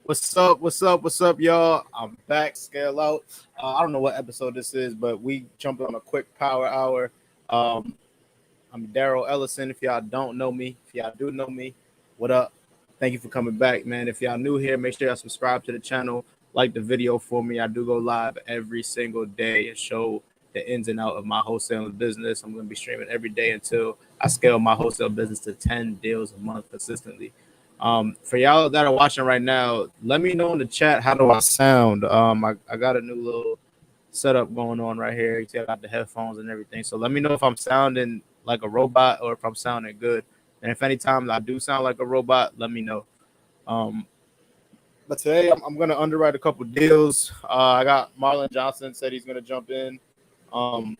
What's up? What's up? What's up, y'all? I'm back. Scale out. I don't know what episode this is, but we jumped on a quick power hour. Um, I'm Daryll Ellison. If y'all don't know me, if y'all do know me, what up? Thank you for coming back, man. If y'all new here, make sure y'all subscribe to the channel, like the video for me. I do go live every single day and show the ins and out of my wholesaling business. I'm going to be streaming every day until I scale my wholesale business to 10 deals a month consistently. For y'all that are watching right now, let me know in the chat, how do I sound? I got a new little setup going on right here. You see, I got the headphones and everything. So let me know if I'm sounding like a robot or if I'm sounding good. And if any time I do sound like a robot, let me know. Um, but today I'm gonna underwrite a couple deals. I got Marlon Johnson said he's gonna jump in. Um,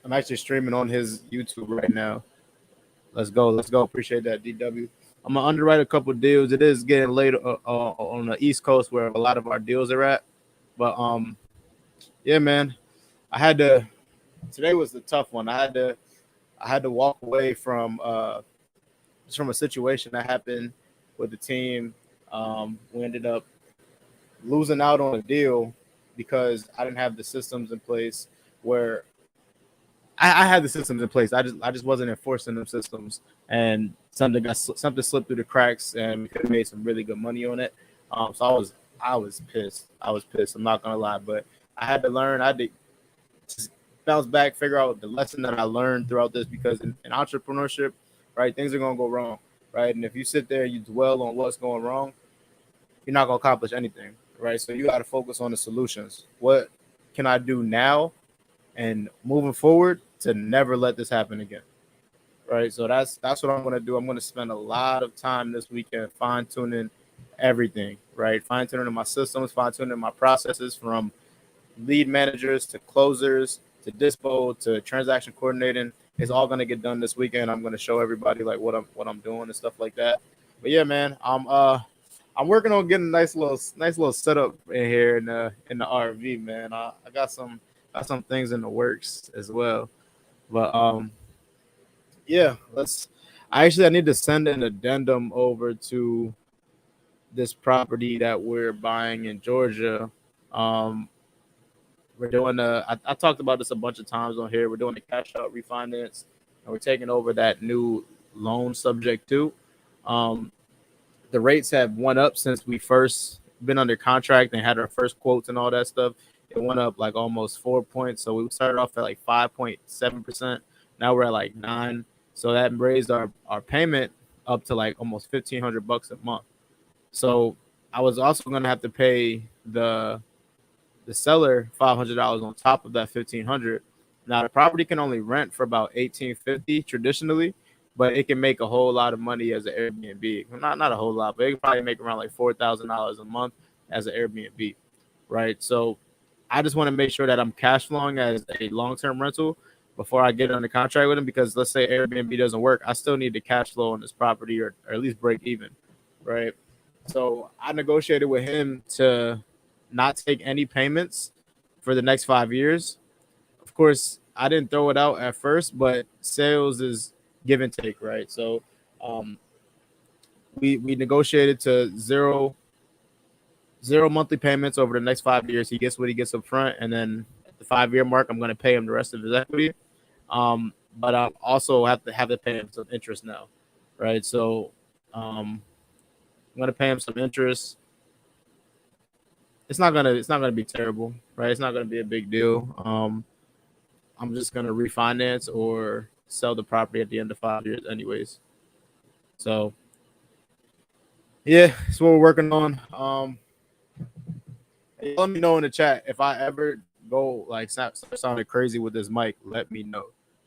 I'm actually streaming on his YouTube right now. Let's go. Let's go. Appreciate that, DW. I'm gonna underwrite a couple deals. It is getting late on the East Coast where a lot of our deals are at. But yeah, man, I had to. Today was the tough one. I had to walk away from just from a situation that happened with the team. We ended up losing out on a deal because I didn't have the systems in place where I had the systems in place. I just wasn't enforcing them systems, and something slipped through the cracks, and we could have made some really good money on it. So I was pissed. I was pissed. I'm not gonna lie, but I had to learn. I had to just bounce back, figure out the lesson that I learned throughout this, because in entrepreneurship, right, things are gonna go wrong, right? And if you sit there and you dwell on what's going wrong, you're not gonna accomplish anything, right? So you got to focus on the solutions. What can I do now and moving forward to never let this happen again, right? So that's what I'm gonna do. I'm gonna spend a lot of time this weekend fine tuning everything, right? Fine tuning my systems, fine tuning my processes, from lead managers to closers to dispo to transaction coordinating. It's all gonna get done this weekend. I'm gonna show everybody like what I'm doing and stuff like that. But yeah, man, I'm working on getting a nice little setup in here in the RV, man. I got some things in the works as well. But yeah, I need to send an addendum over to this property that we're buying in Georgia. Um, we're doing I talked about this a bunch of times on here. We're doing a cash out refinance, and we're taking over that new loan subject to. Um, the rates have went up since we first been under contract and had our first quotes and all that stuff. It went up like almost 4 points. So we started off at like 5.7%. Now we're at like 9. So that raised our payment up to like almost $1,500 a month. So I was also gonna have to pay the seller $500 on top of that 1,500. Now the property can only rent for about 1,850 traditionally, but it can make a whole lot of money as an Airbnb. Well, not a whole lot, but it can probably make around like $4,000 a month as an Airbnb, right? So I just want to make sure that I'm cash flowing as a long-term rental before I get under contract with them, because let's say Airbnb doesn't work, I still need the cash flow on this property, or at least break even, right? So I negotiated with him to not take any payments for the next 5 years. Of course, I didn't throw it out at first, but sales is give and take, right? So um, we negotiated to zero monthly payments over the next 5 years. He gets what he gets up front, and then at the 5 year mark, I'm going to pay him the rest of his equity. But I also have to pay him some interest now, right? So I'm going to pay him some interest. It's not gonna be terrible, right? It's not gonna be a big deal. I'm just gonna refinance or sell the property at the end of 5 years, anyways. So yeah, that's what we're working on. Let me know in the chat if I ever go like start sounding crazy with this mic. Let me know,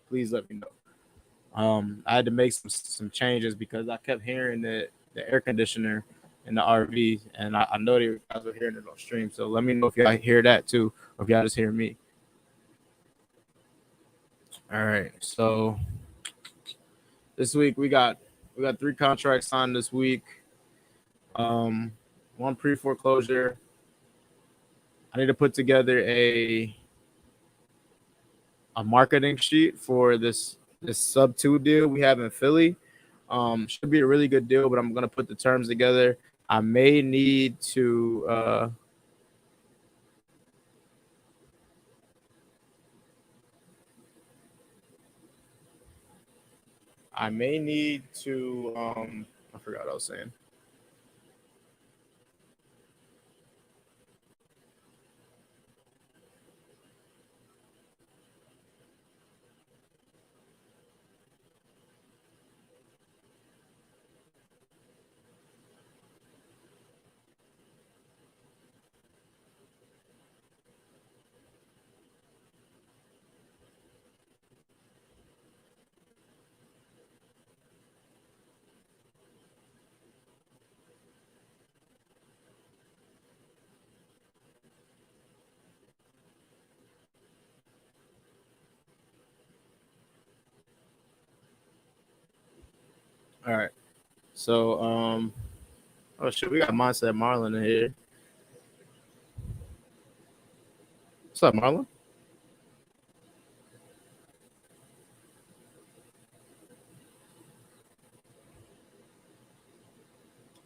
please let me know. I had to make some changes because I kept hearing the air conditioner in the RV, and I know that you guys were hearing it on stream. So let me know if y'all hear that too, or if y'all just hear me. All right. So this week we got 3 contracts signed this week. One pre-foreclosure. I need to put together a marketing sheet for this sub 2 deal we have in Philly. Should be a really good deal, but I'm gonna put the terms together. I may need to. I may need to. I forgot what I was saying. All right. So oh shit, we got Mindset Marlon in here. What's up, Marlon?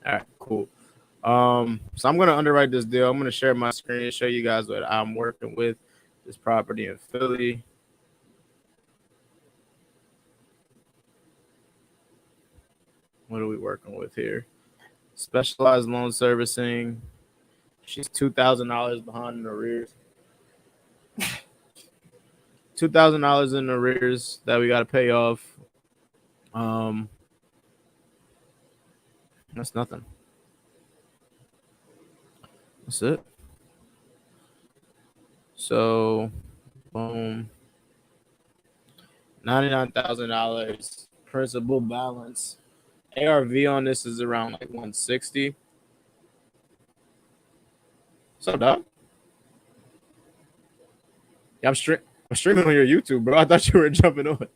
All right, cool. So I'm gonna underwrite this deal. I'm gonna share my screen and show you guys what I'm working with. This property in Philly. What are we working with here? Specialized loan servicing. She's $2,000 behind in arrears. $2,000 in arrears that we got to pay off. That's nothing. That's it. So, boom. $99,000 principal balance. ARV on this is around like 160. What's up, dog? Yeah, I'm streaming on your YouTube, bro. I thought you were jumping on.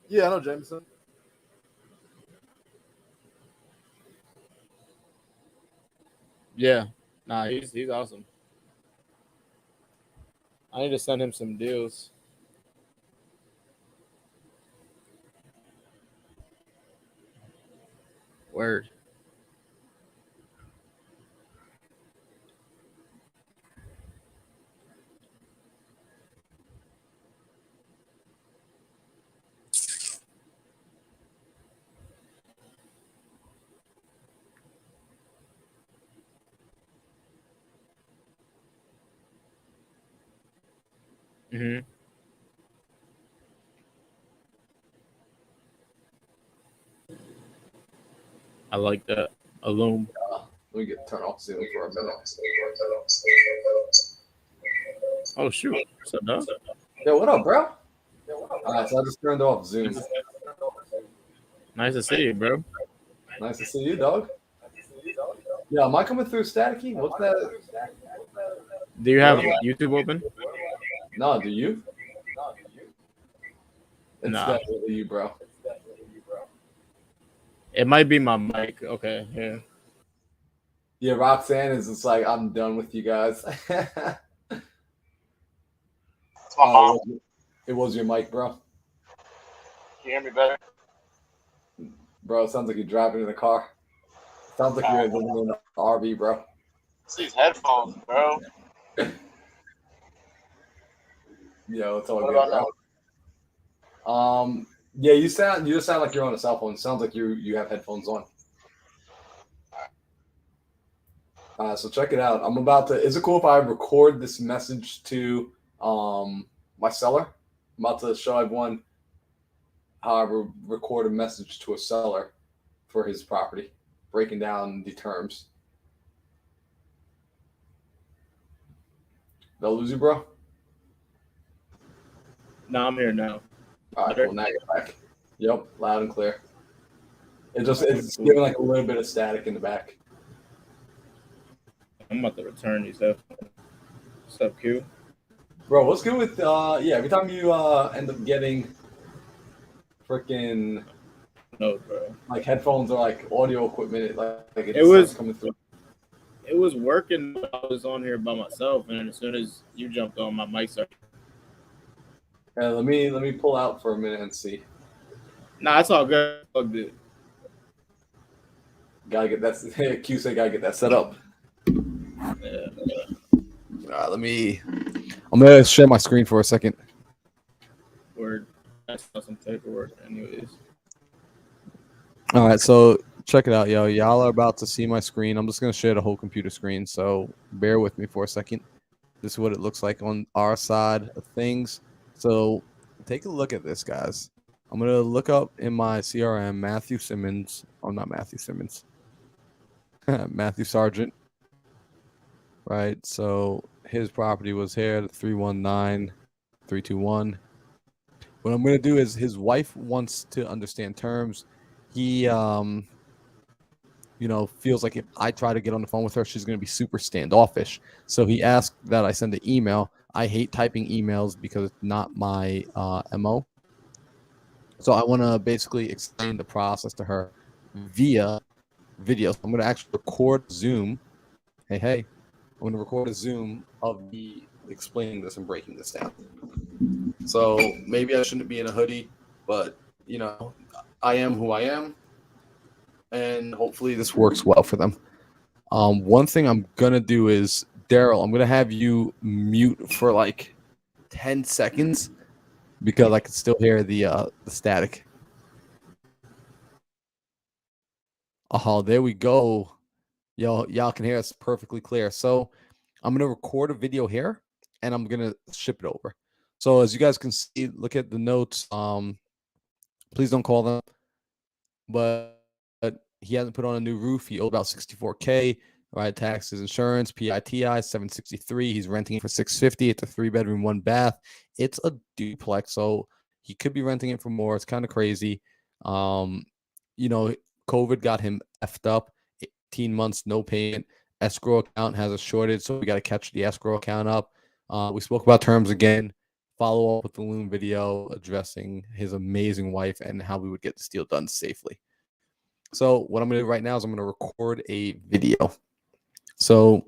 Yeah, I know Jameson. Yeah, nah, he's awesome. I need to send him some deals. Word. Mm-hmm. I like that. Alum. Let me turn off Zoom for a minute. Oh shoot. What's up, dog? Yo, what up, bro? All right, so I just turned off Zoom. Nice to see you, bro. Nice to see you, dog. Yeah, am I coming through staticky? What's that? Do you have YouTube open? No, do you? It's Nah. definitely you, bro. It might be my mic. Okay, yeah. Yeah, Roxanne is just like, I'm done with you guys. Oh, it was your mic, bro. Can you hear me better? Bro, it sounds like you're driving in a car. Sounds like you're living in an RV, bro. It's these headphones, bro. Yo, it's all good, bro. Yeah, you just sound like you're on a cell phone. It sounds like you have headphones on. So check it out. I'm about to. Is it cool if I record this message to my seller? I'm about to show everyone how I record a message to a seller for his property, breaking down the terms. Did I lose you, bro? No, I'm here now. All right, cool. Now you're back. Yep, loud and clear. It's giving like a little bit of static in the back. I'm about to return these headphones. What's up, Q? Bro, what's good with every time you end up getting freaking No, bro. like headphones or like audio equipment, it was coming through. It was working. I was on here by myself, and then as soon as you jumped on, my mic started. Let me pull out for a minute and see. Nah, it's all good. Plugged it. Gotta get that. Q say gotta get that set up. Yeah. All right, I'm gonna share my screen for a second. We're that's some paperwork, anyways. All right, so check it out, yo. Y'all are about to see my screen. I'm just gonna share the whole computer screen, so bear with me for a second. This is what it looks like on our side of things. So take a look at this, guys. I'm gonna look up in my CRM Matthew Simmons. Oh, not Matthew Simmons. Matthew Sargent. Right. So his property was here, the 319321. What I'm gonna do is his wife wants to understand terms. He feels like if I try to get on the phone with her, she's going to be super standoffish. So he asked that I send an email. I hate typing emails because it's not my MO. So I want to basically explain the process to her via video. So I'm going to actually record Zoom. Hey, I'm going to record a Zoom of me explaining this and breaking this down. So maybe I shouldn't be in a hoodie, but, I am who I am. And hopefully this works well for them. One thing I'm gonna do is, Daryl, I'm gonna have you mute for like 10 seconds because I can still hear the static. Oh, there we go. Y'all can hear us perfectly clear. So I'm gonna record a video here and I'm gonna ship it over. So as you guys can see, look at the notes. Please don't call them, but he hasn't put on a new roof. He owed about $64K, right? Taxes, insurance, PITI, 763. He's renting it for 650. It's a 3-bedroom, 1-bath. It's a duplex, so he could be renting it for more. It's kind of crazy. COVID got him effed up. 18 months, no payment. Escrow account has a shortage, so we got to catch the escrow account up. We spoke about terms again. Follow up with the Loom video addressing his amazing wife and how we would get this deal done safely. So what I'm going to do right now is I'm going to record a video. So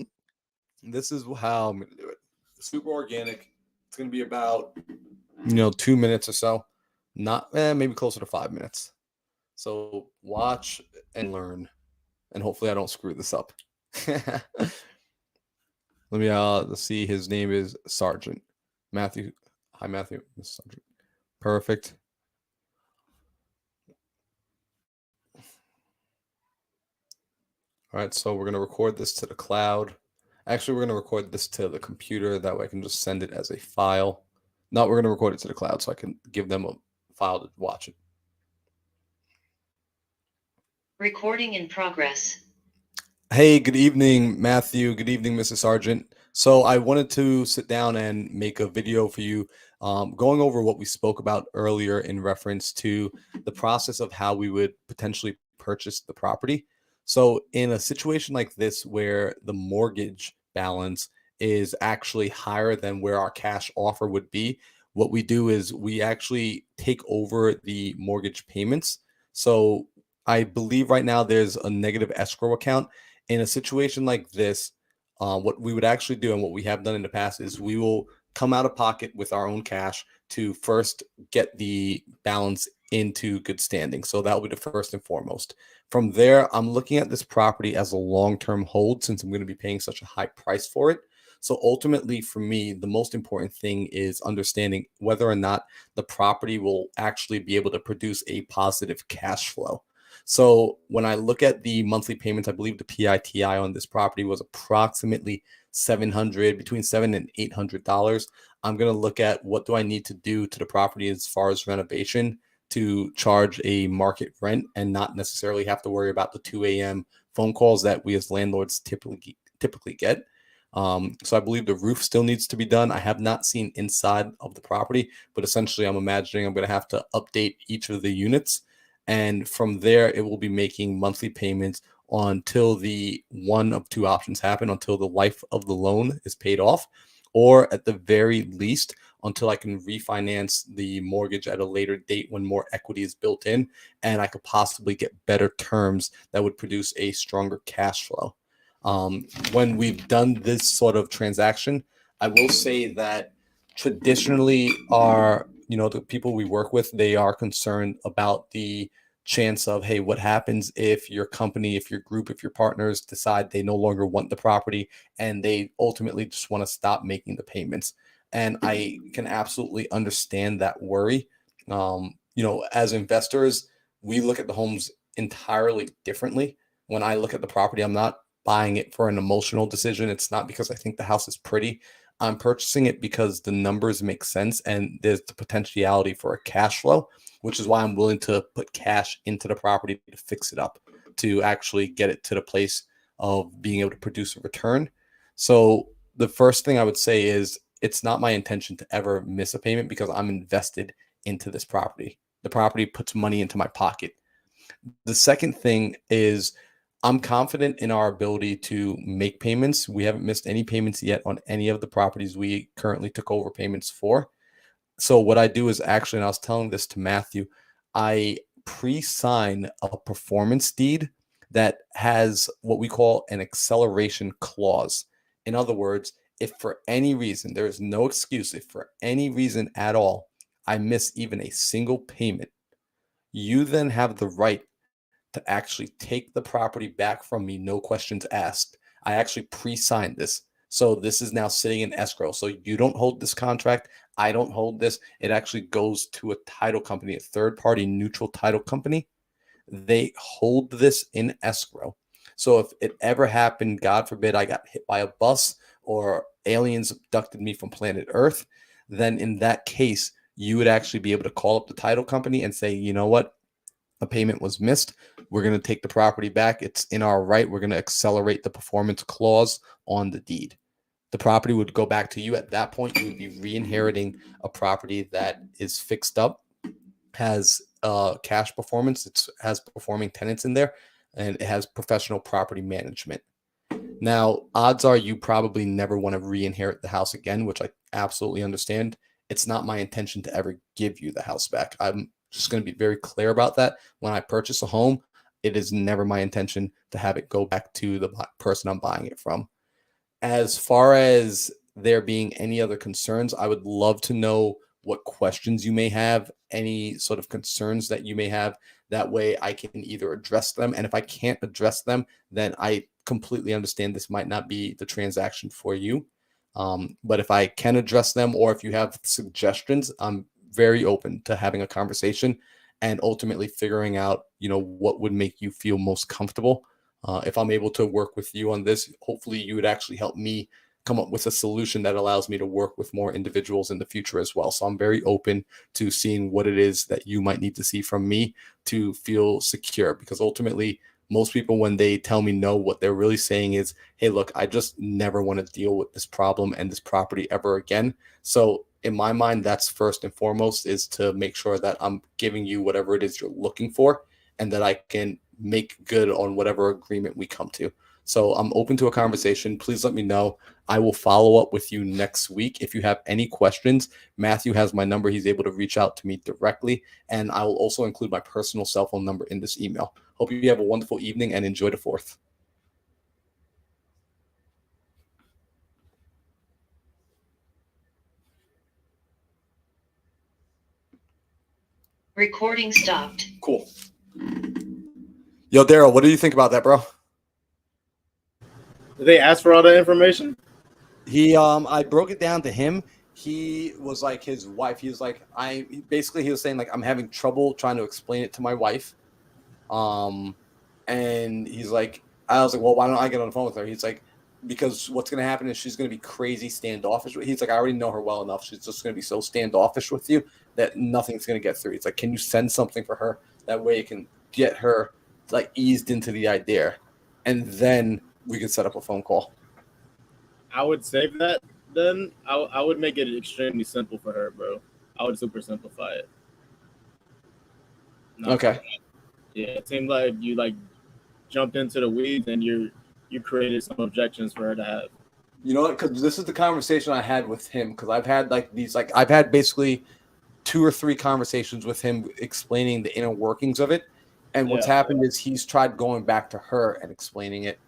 this is how I'm going to do it. Super organic. It's going to be about, 2 minutes or so. Not maybe closer to 5 minutes. So watch and learn. And hopefully I don't screw this up. Let me let's see. His name is Sargent. Matthew. Hi, Matthew. This is Sargent. Perfect. All right, so we're going to record this to the cloud. Actually, we're going to record this to the computer. That way I can just send it as a file. No, we're going to record it to the cloud so I can give them a file to watch it. Recording in progress. Hey, good evening, Matthew. Good evening, Mrs. Sargent. So I wanted to sit down and make a video for you going over what we spoke about earlier in reference to the process of how we would potentially purchase the property. So in a situation like this where the mortgage balance is actually higher than where our cash offer would be, what we do is we actually take over the mortgage payments. So I believe right now there's a negative escrow account. In a situation like this, what we would actually do and what we have done in the past is we will come out of pocket with our own cash to first get the balance into good standing. So that will be the first and foremost. From there, I'm looking at this property as a long-term hold since I'm going to be paying such a high price for it. So ultimately, for me, the most important thing is understanding whether or not the property will actually be able to produce a positive cash flow. So when I look at the monthly payments, I believe the PITI on this property was approximately between $700 and $800. I'm going to look at what do I need to do to the property as far as renovation to charge a market rent and not necessarily have to worry about the 2 a.m. phone calls that we as landlords typically get. So I believe the roof still needs to be done. I have not seen inside of the property, but essentially I'm imagining I'm going to have to update each of the units. And from there, it will be making monthly payments until the one of two options happen, until the life of the loan is paid off, or at the very least, until I can refinance the mortgage at a later date when more equity is built in and I could possibly get better terms that would produce a stronger cash flow. When we've done this sort of transaction, I will say that traditionally the people we work with, they are concerned about the chance of, hey, what happens if your company, if your group, if your partners decide they no longer want the property and they ultimately just want to stop making the payments. And I can absolutely understand that worry. As investors, we look at the homes entirely differently. When I look at the property, I'm not buying it for an emotional decision. It's not because I think the house is pretty. I'm purchasing it because the numbers make sense and there's the potentiality for a cash flow, which is why I'm willing to put cash into the property to fix it up, to actually get it to the place of being able to produce a return. So the first thing I would say is it's not my intention to ever miss a payment because I'm invested into this property. The property puts money into my pocket. The second thing is I'm confident in our ability to make payments. We haven't missed any payments yet on any of the properties we currently took over payments for. So what I do is actually, and I was telling this to Matthew, I pre-sign a performance deed that has what we call an acceleration clause. In other words, if for any reason, there is no excuse, if for any reason at all, I miss even a single payment, you then have the right to actually take the property back from me, no questions asked. I actually pre-signed this. So this is now sitting in escrow. So you don't hold this contract. I don't hold this. It actually goes to a title company, a third-party neutral title company. They hold this in escrow. So if it ever happened, God forbid, I got hit by a bus or aliens abducted me from planet Earth, then in that case, you would actually be able to call up the title company and say, you know what? A payment was missed. We're going to take the property back. It's in our right. We're going to accelerate the performance clause on the deed. The property would go back to you. At that point, you would be re-inheriting a property that is fixed up, has cash performance, it has performing tenants in there, and it has professional property management. Now, odds are you probably never want to re-inherit the house again, which I absolutely understand. It's not my intention to ever give you the house back. I'm just going to be very clear about that. When I purchase a home, it is never my intention to have it go back to the person I'm buying it from. As far as there being any other concerns, I would love to know what questions you may have, any sort of concerns that you may have. That way I can either address them. And if I can't address them, then I completely understand this might not be the transaction for you. But if I can address them, or if you have suggestions, I'm very open to having a conversation and ultimately figuring out, what would make you feel most comfortable. If I'm able to work with you on this, hopefully you would actually help me come up with a solution that allows me to work with more individuals in the future as well. So I'm very open to seeing what it is that you might need to see from me to feel secure, because ultimately most people, when they tell me no, what they're really saying is, hey, look, I just never want to deal with this problem and this property ever again. So in my mind, that's first and foremost, is to make sure that I'm giving you whatever it is you're looking for and that I can make good on whatever agreement we come to. So I'm open to a conversation. Please let me know. I will follow up with you next week. If you have any questions, Matthew has my number. He's able to reach out to me directly. And I will also include my personal cell phone number in this email. Hope you have a wonderful evening and enjoy the 4th. Recording stopped. Cool. Yo, Daryl, what do you think about that, bro? Did they ask for all that information? I broke it down to him. He was like, his wife, he was like, he was saying, like, I'm having trouble trying to explain it to my wife. And he's like, I was like, well, why don't I get on the phone with her? He's like, because what's going to happen is she's going to be crazy standoffish. He's like, I already know her well enough. She's just going to be so standoffish with you that nothing's going to get through. It's like, can you send something for her? That way it can get her like eased into the idea. And then we can set up a phone call. I would save that. Then I would make it extremely simple for her, bro. I would super simplify it. Okay. Yeah, it seemed like you jumped into the weeds and you created some objections for her to have. You know what? Because this is the conversation I had with him. Because I've had I've had basically 2 or 3 conversations with him explaining the inner workings of it. And what's happened is he's tried going back to her and explaining it.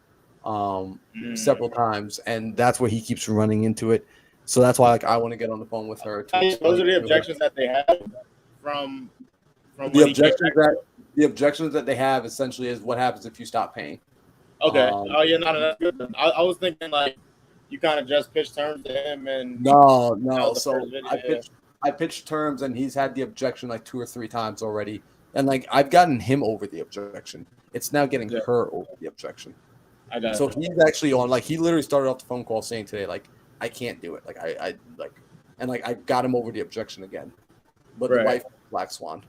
several times, and that's where he keeps running into it. So that's why like I want to get on the phone with her to Those explain are the to her. objections that they have from The when he came objections back. that the objections that they have essentially is what happens if you stop paying. Okay. Oh yeah, no, that's good. Then. I was thinking like you kind of just pitched terms to him, and No. that was the So first video. I pitched terms, and he's had the objection like 2 or 3 times already, and like I've gotten him over the objection. It's now getting Yeah. her over the objection. I got So it. he's actually on, like, he literally started off the phone call saying today, like, I can't do it. Like, I like, and like, I got him over the objection again. But the Right. wife, Black Swan.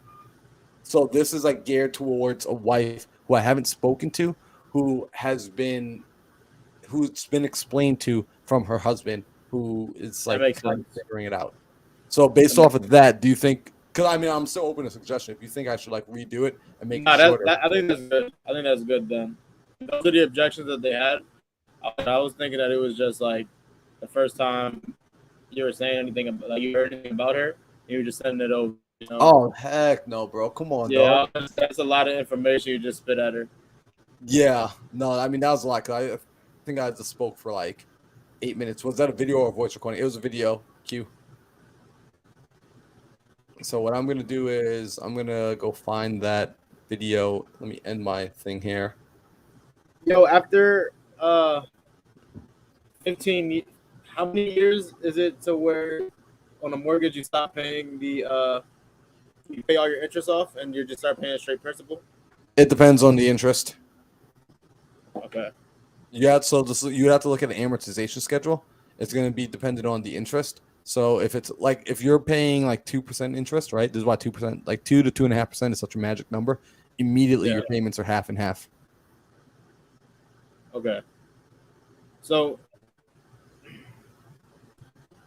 So this is like geared towards a wife who I haven't spoken to, who's been explained to from her husband, who is That like makes kind of sense. figuring it out. So based off of that, do you think? Because I mean, I'm still open to suggestion. If you think I should like redo it and make No, it shorter, I think that's good. I think that's good then. Those are the objections that they had. I was thinking that it was just like the first time you were saying anything about, like you heard anything about her, you were just sending it over. You know? oh heck no, bro, come on, dog. Yeah, that's a lot of information you just spit at her. Yeah, no, I mean that was a lot. 'Cause I think I just spoke for like 8 minutes. Was that a video or a voice recording? It was a video. Q. So what I'm gonna do is I'm gonna go find that video. Let me end my thing here. Yo, after 15, how many years is it to where on a mortgage you stop paying you pay all your interest off and you just start paying straight principal? It depends on the interest. Okay. You have to look at the amortization schedule. It's gonna be dependent on the interest. So if it's like if you're paying like 2% interest, right? This is why 2%, like 2 to 2.5% is such a magic number. Immediately Yeah. your payments are half and half. Okay. So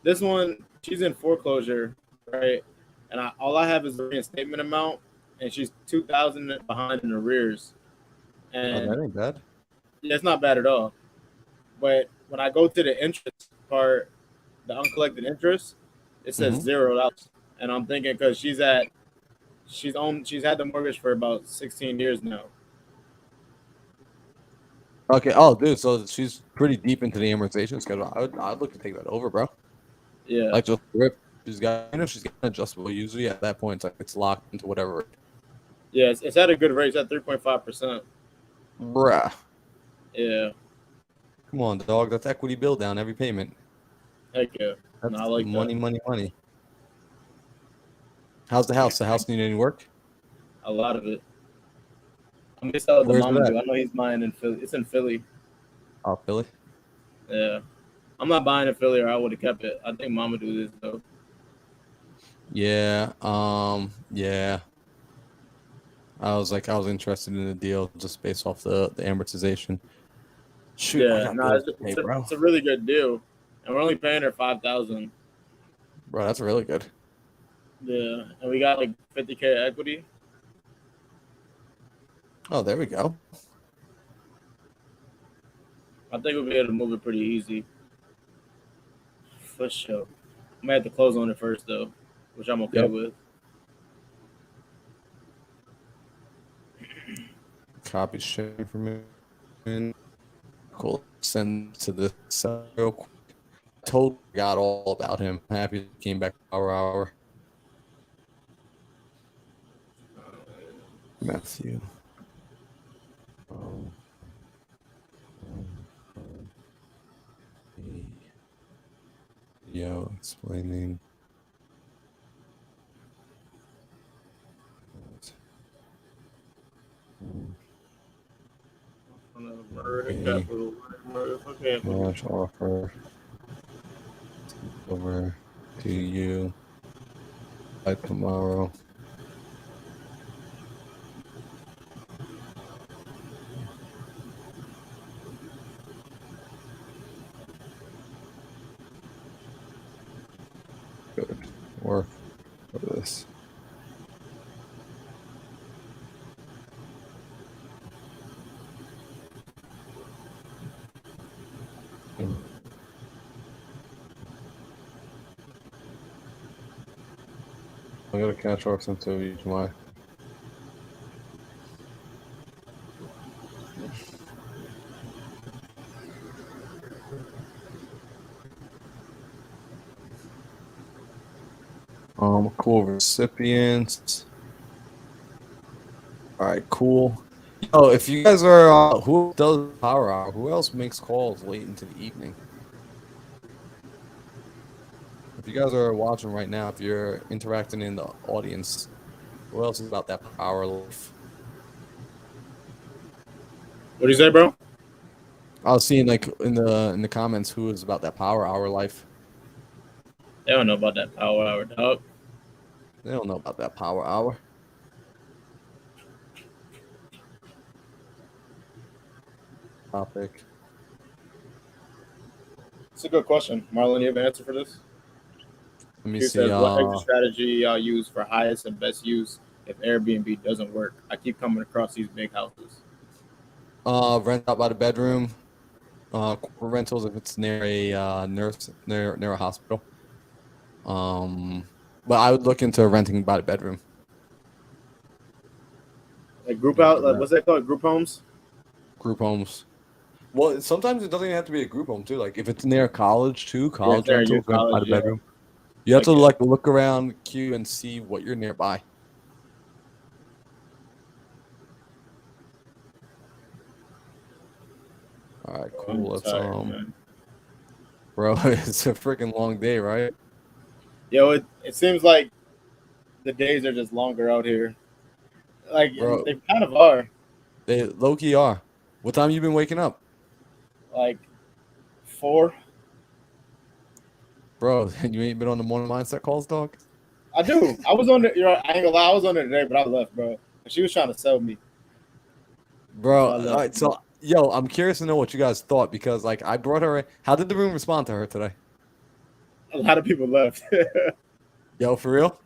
this one, she's in foreclosure, right? And all I have is the reinstatement amount, and she's 2,000 behind in arrears. And that ain't bad. yeah, it's not bad at all. But when I go to the interest part, the uncollected interest, it says $0. And I'm thinking because she's had the mortgage for about 16 years now. Okay. Oh, dude. So she's pretty deep into the amortization schedule. I'd look to take that over, bro. Yeah. Like just rip. She's got an adjustable. Usually at that point, it's locked into whatever. Yeah, it's at a good rate. It's at 3.5%. Bruh. Yeah. Come on, dog. That's equity build down every payment. Heck yeah. That's No, I like money, that. money. How's the house? The house need any work? A lot of it. I'm gonna sell it to Where's Mama it at? Dude. I know he's buying in Philly. It's in Philly. Oh, Philly. Yeah. I'm not buying in Philly or I would have kept it. I think Mama Dude is though. Yeah. Yeah. I was interested in the deal just based off the amortization. Shoot, I Yeah, got no, bills to pay, bro. it's a really good deal, and we're only paying her 5,000. Bro, that's really good. Yeah, and we got like 50K equity. Oh, there we go. I think we'll be able to move it pretty easy. For sure. I'm gonna have to close on it first though, which I'm okay Yep. with. Copy share information. Cool. Send to this real quick. Totally forgot all about him. Happy he came back hour. Matthew. Video explaining. Cash offer over to you by tomorrow. Good work for this. I got a cash offer sent to you tomorrow. Cool recipients. All right, cool. Oh, if you guys are who does power hour, who else makes calls late into the evening? If you guys are watching right now, if you're interacting in the audience, who else is about that power life? What do you say, bro? I was seeing like in the comments who is about that power hour life. They don't know about that power hour, dog. They don't know about that power hour. Topic. It's a good question, Marlon. You have an answer for this? Let me He see. says, "What exit strategy y'all use for highest and best use if Airbnb doesn't work? I keep coming across these big houses." Rent out by the bedroom. Corporate rentals if it's near a nurse near a hospital. But I would look into renting by the bedroom. Like group out, like what's that called? Group homes? Group homes. Well, sometimes it doesn't even have to be a group home too. Like if it's near college too, Yeah, college there, rentals, youth rent by college, the yeah. bedroom. You have I to get it. like look around queue and see what you're nearby. All right, cool. I'm Let's tired, man. bro, it's a freaking long day, right? Yo, it seems like the days are just longer out here. Like, and Bro, they kind of are. they low key are. What time you been waking up, Like 4. bro? You ain't been on the morning mindset calls, dog. I do. I was on it. I ain't gonna lie. I was on it today, but I left, bro. She was trying to sell me. Bro, So I all left. right. So, yo, I'm curious to know what you guys thought because, like, I brought her in. How did the room respond to her today? A lot of people left. Yo, for real?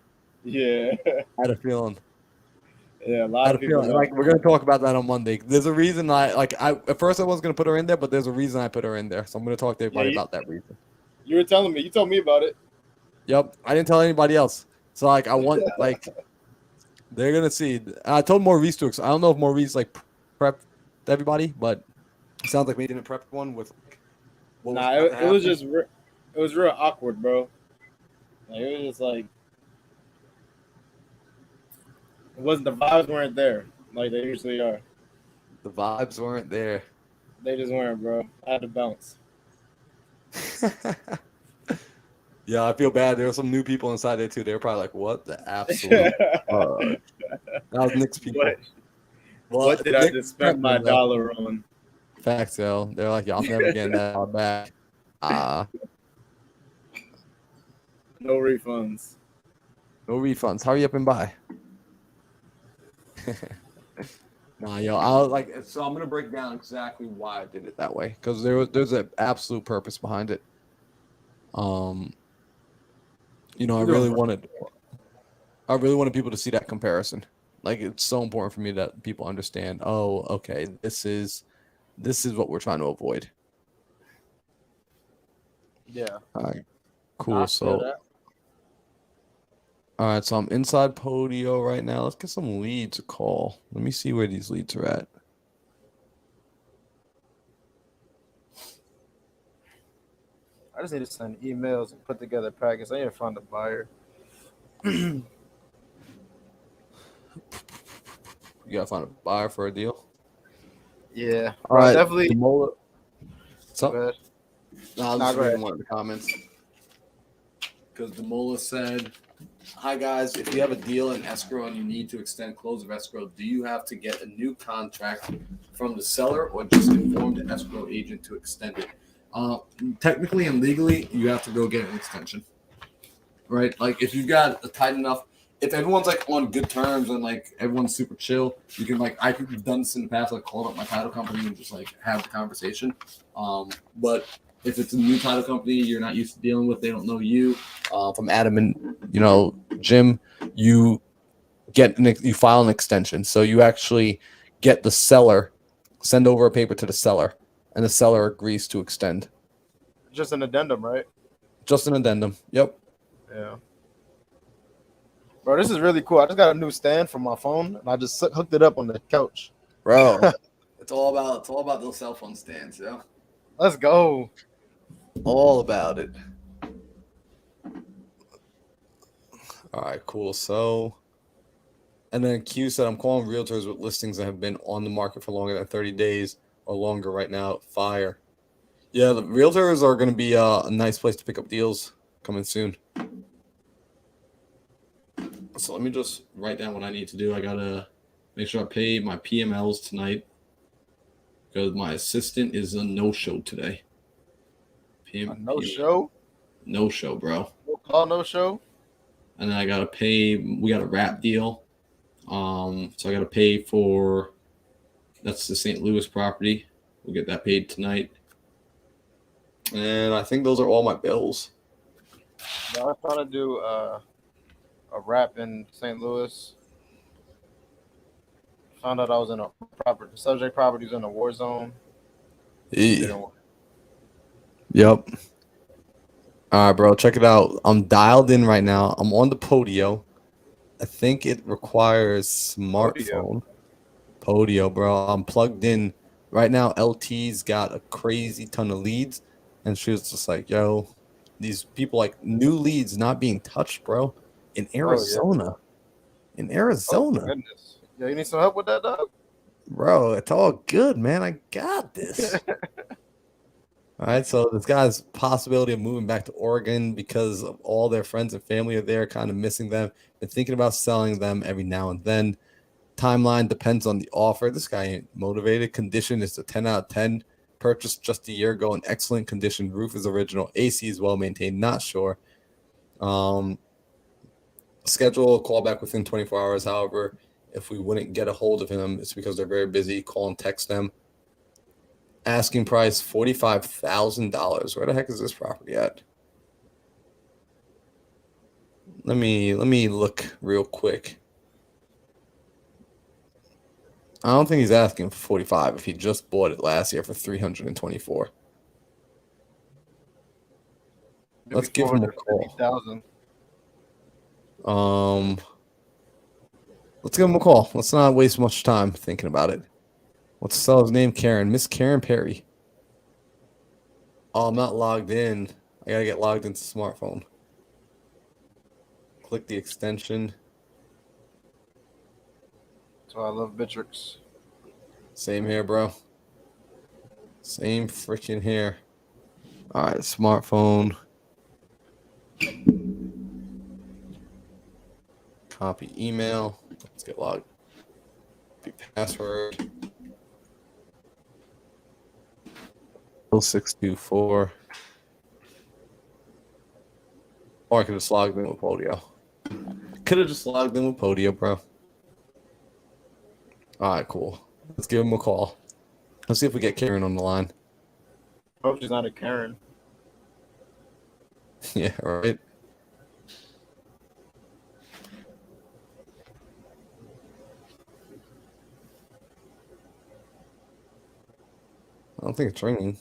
Yeah. I had a feeling. Yeah, a I lot had of a people feeling. left. Like, we're gonna talk about that on Monday. There's a reason I at first I wasn't gonna put her in there, but there's a reason I put her in there. So I'm gonna talk to everybody Yeah, about that reason. you were telling me. You told me about it. Yep, I didn't tell anybody else. So like, I want like they're gonna see. I told Maurice to. I don't know if Maurice like prepped everybody, but it sounds like we didn't prep one with like, what was Nah, about to it was happen. just it was real awkward, bro. Like it was just like it wasn't, the vibes weren't there like they usually are. The vibes weren't there. They just weren't, bro. I had to bounce. Yeah, I feel bad. There were some new people inside there too. They were probably like, "What the absolute?" That was Nick's people. What? Well, What did I Nick just prepped spend my them, though. dollar on? Facts, yo. They're like, "Yo, I'm never getting that dollar back." No refunds. No refunds. Hurry up and buy. Nah, yo, I'll like. So I'm gonna break down exactly why I did it that way because there's an absolute purpose behind it. I really wanted people to see that comparison. Like it's so important for me that people understand. Oh, okay, this is what we're trying to avoid. Yeah. All right, I cool. feel So, that. all right, so I'm inside Podio right now. Let's get some leads to call. Let me see where these leads are at. I just need to send emails and put together packets. I need to find a buyer. You gotta find a buyer for a deal. Yeah. All Bro, right, definitely. Demola. So, Go ahead. I'll Nah, just go read ahead. one of the comments because Demola said, "Hi guys, if you have a deal in escrow and you need to extend close of escrow, do you have to get a new contract from the seller or just inform the escrow agent to extend it?" Technically and legally, you have to go get an extension, right? Like if you've got a tight enough, if everyone's like on good terms and like everyone's super chill, you can like I've done this in the past, like called up my title company and just like have the conversation. But if it's a new title company you're not used to dealing with, they don't know you. From Adam and Jim, you you file an extension, so you actually get the seller send over a paper to the seller, and the seller agrees to extend. Just an addendum, right? Just an addendum. Yep. Yeah. Bro, this is really cool. I just got a new stand for my phone, and I just hooked it up on the couch. Bro, it's all about those cell phone stands, yeah. Let's go. All about it. All right, cool. So, and then Q said, I'm calling realtors with listings that have been on the market for longer than 30 days or longer right now. Fire. Yeah, the realtors are going to be a nice place to pick up deals coming soon. So let me just write down what I need to do. I got to make sure I pay my PMLs tonight because my assistant is a no-show today. A no-show? No-show, bro. No call, no show? And then I got to pay. We got a wrap deal. So I got to pay for, that's the St. Louis property. We'll get that paid tonight. And I think those are all my bills. No, I was trying to do a rap in St. Louis. Found out I was in a property. The subject property was in a war zone. Didn't work. Yep. All right, bro. Check it out. I'm dialed in right now. I'm on the Podio. I think it requires smartphone. Podio, bro. I'm plugged in right now. LT's got a crazy ton of leads, and she was just like, "Yo, these people like new leads not being touched, bro, in Arizona, in Arizona, Goodness. Yeah, you need some help with that, dog? bro. It's all good, man. I got this." All right, so this guy's possibility of moving back to Oregon because of all their friends and family are there, kind of missing them. Been thinking about selling them every now and then. Timeline depends on the offer. This guy ain't motivated. Condition is a 10 out of 10. Purchased just a year ago in excellent condition. Roof is original. AC is well maintained. Not sure. Schedule a call back within 24 hours. However, if we wouldn't get a hold of him, it's because they're very busy. Call and text them. Asking price $45,000. Where the heck is this property at? Let me look real quick. I don't think he's asking for 45 if he just bought it last year for 324. Let's give him a call. Let's give him a call. Let's not waste much time thinking about it. What's the seller's name? Karen. Miss Karen Perry. Oh, I'm not logged in. I gotta get logged into smartphone. Click the extension. That's why I love Bitrix. Same here, bro. Same freaking here. All right, smartphone. Copy email. Let's get logged. Copy password. 0624. Or I could have just logged in with Podio. Could have just logged in with Podio, bro. All right, cool. Let's give him a call. Let's see if we get Karen on the line. Hope she's not a Karen. Yeah, right. I don't think it's ringing.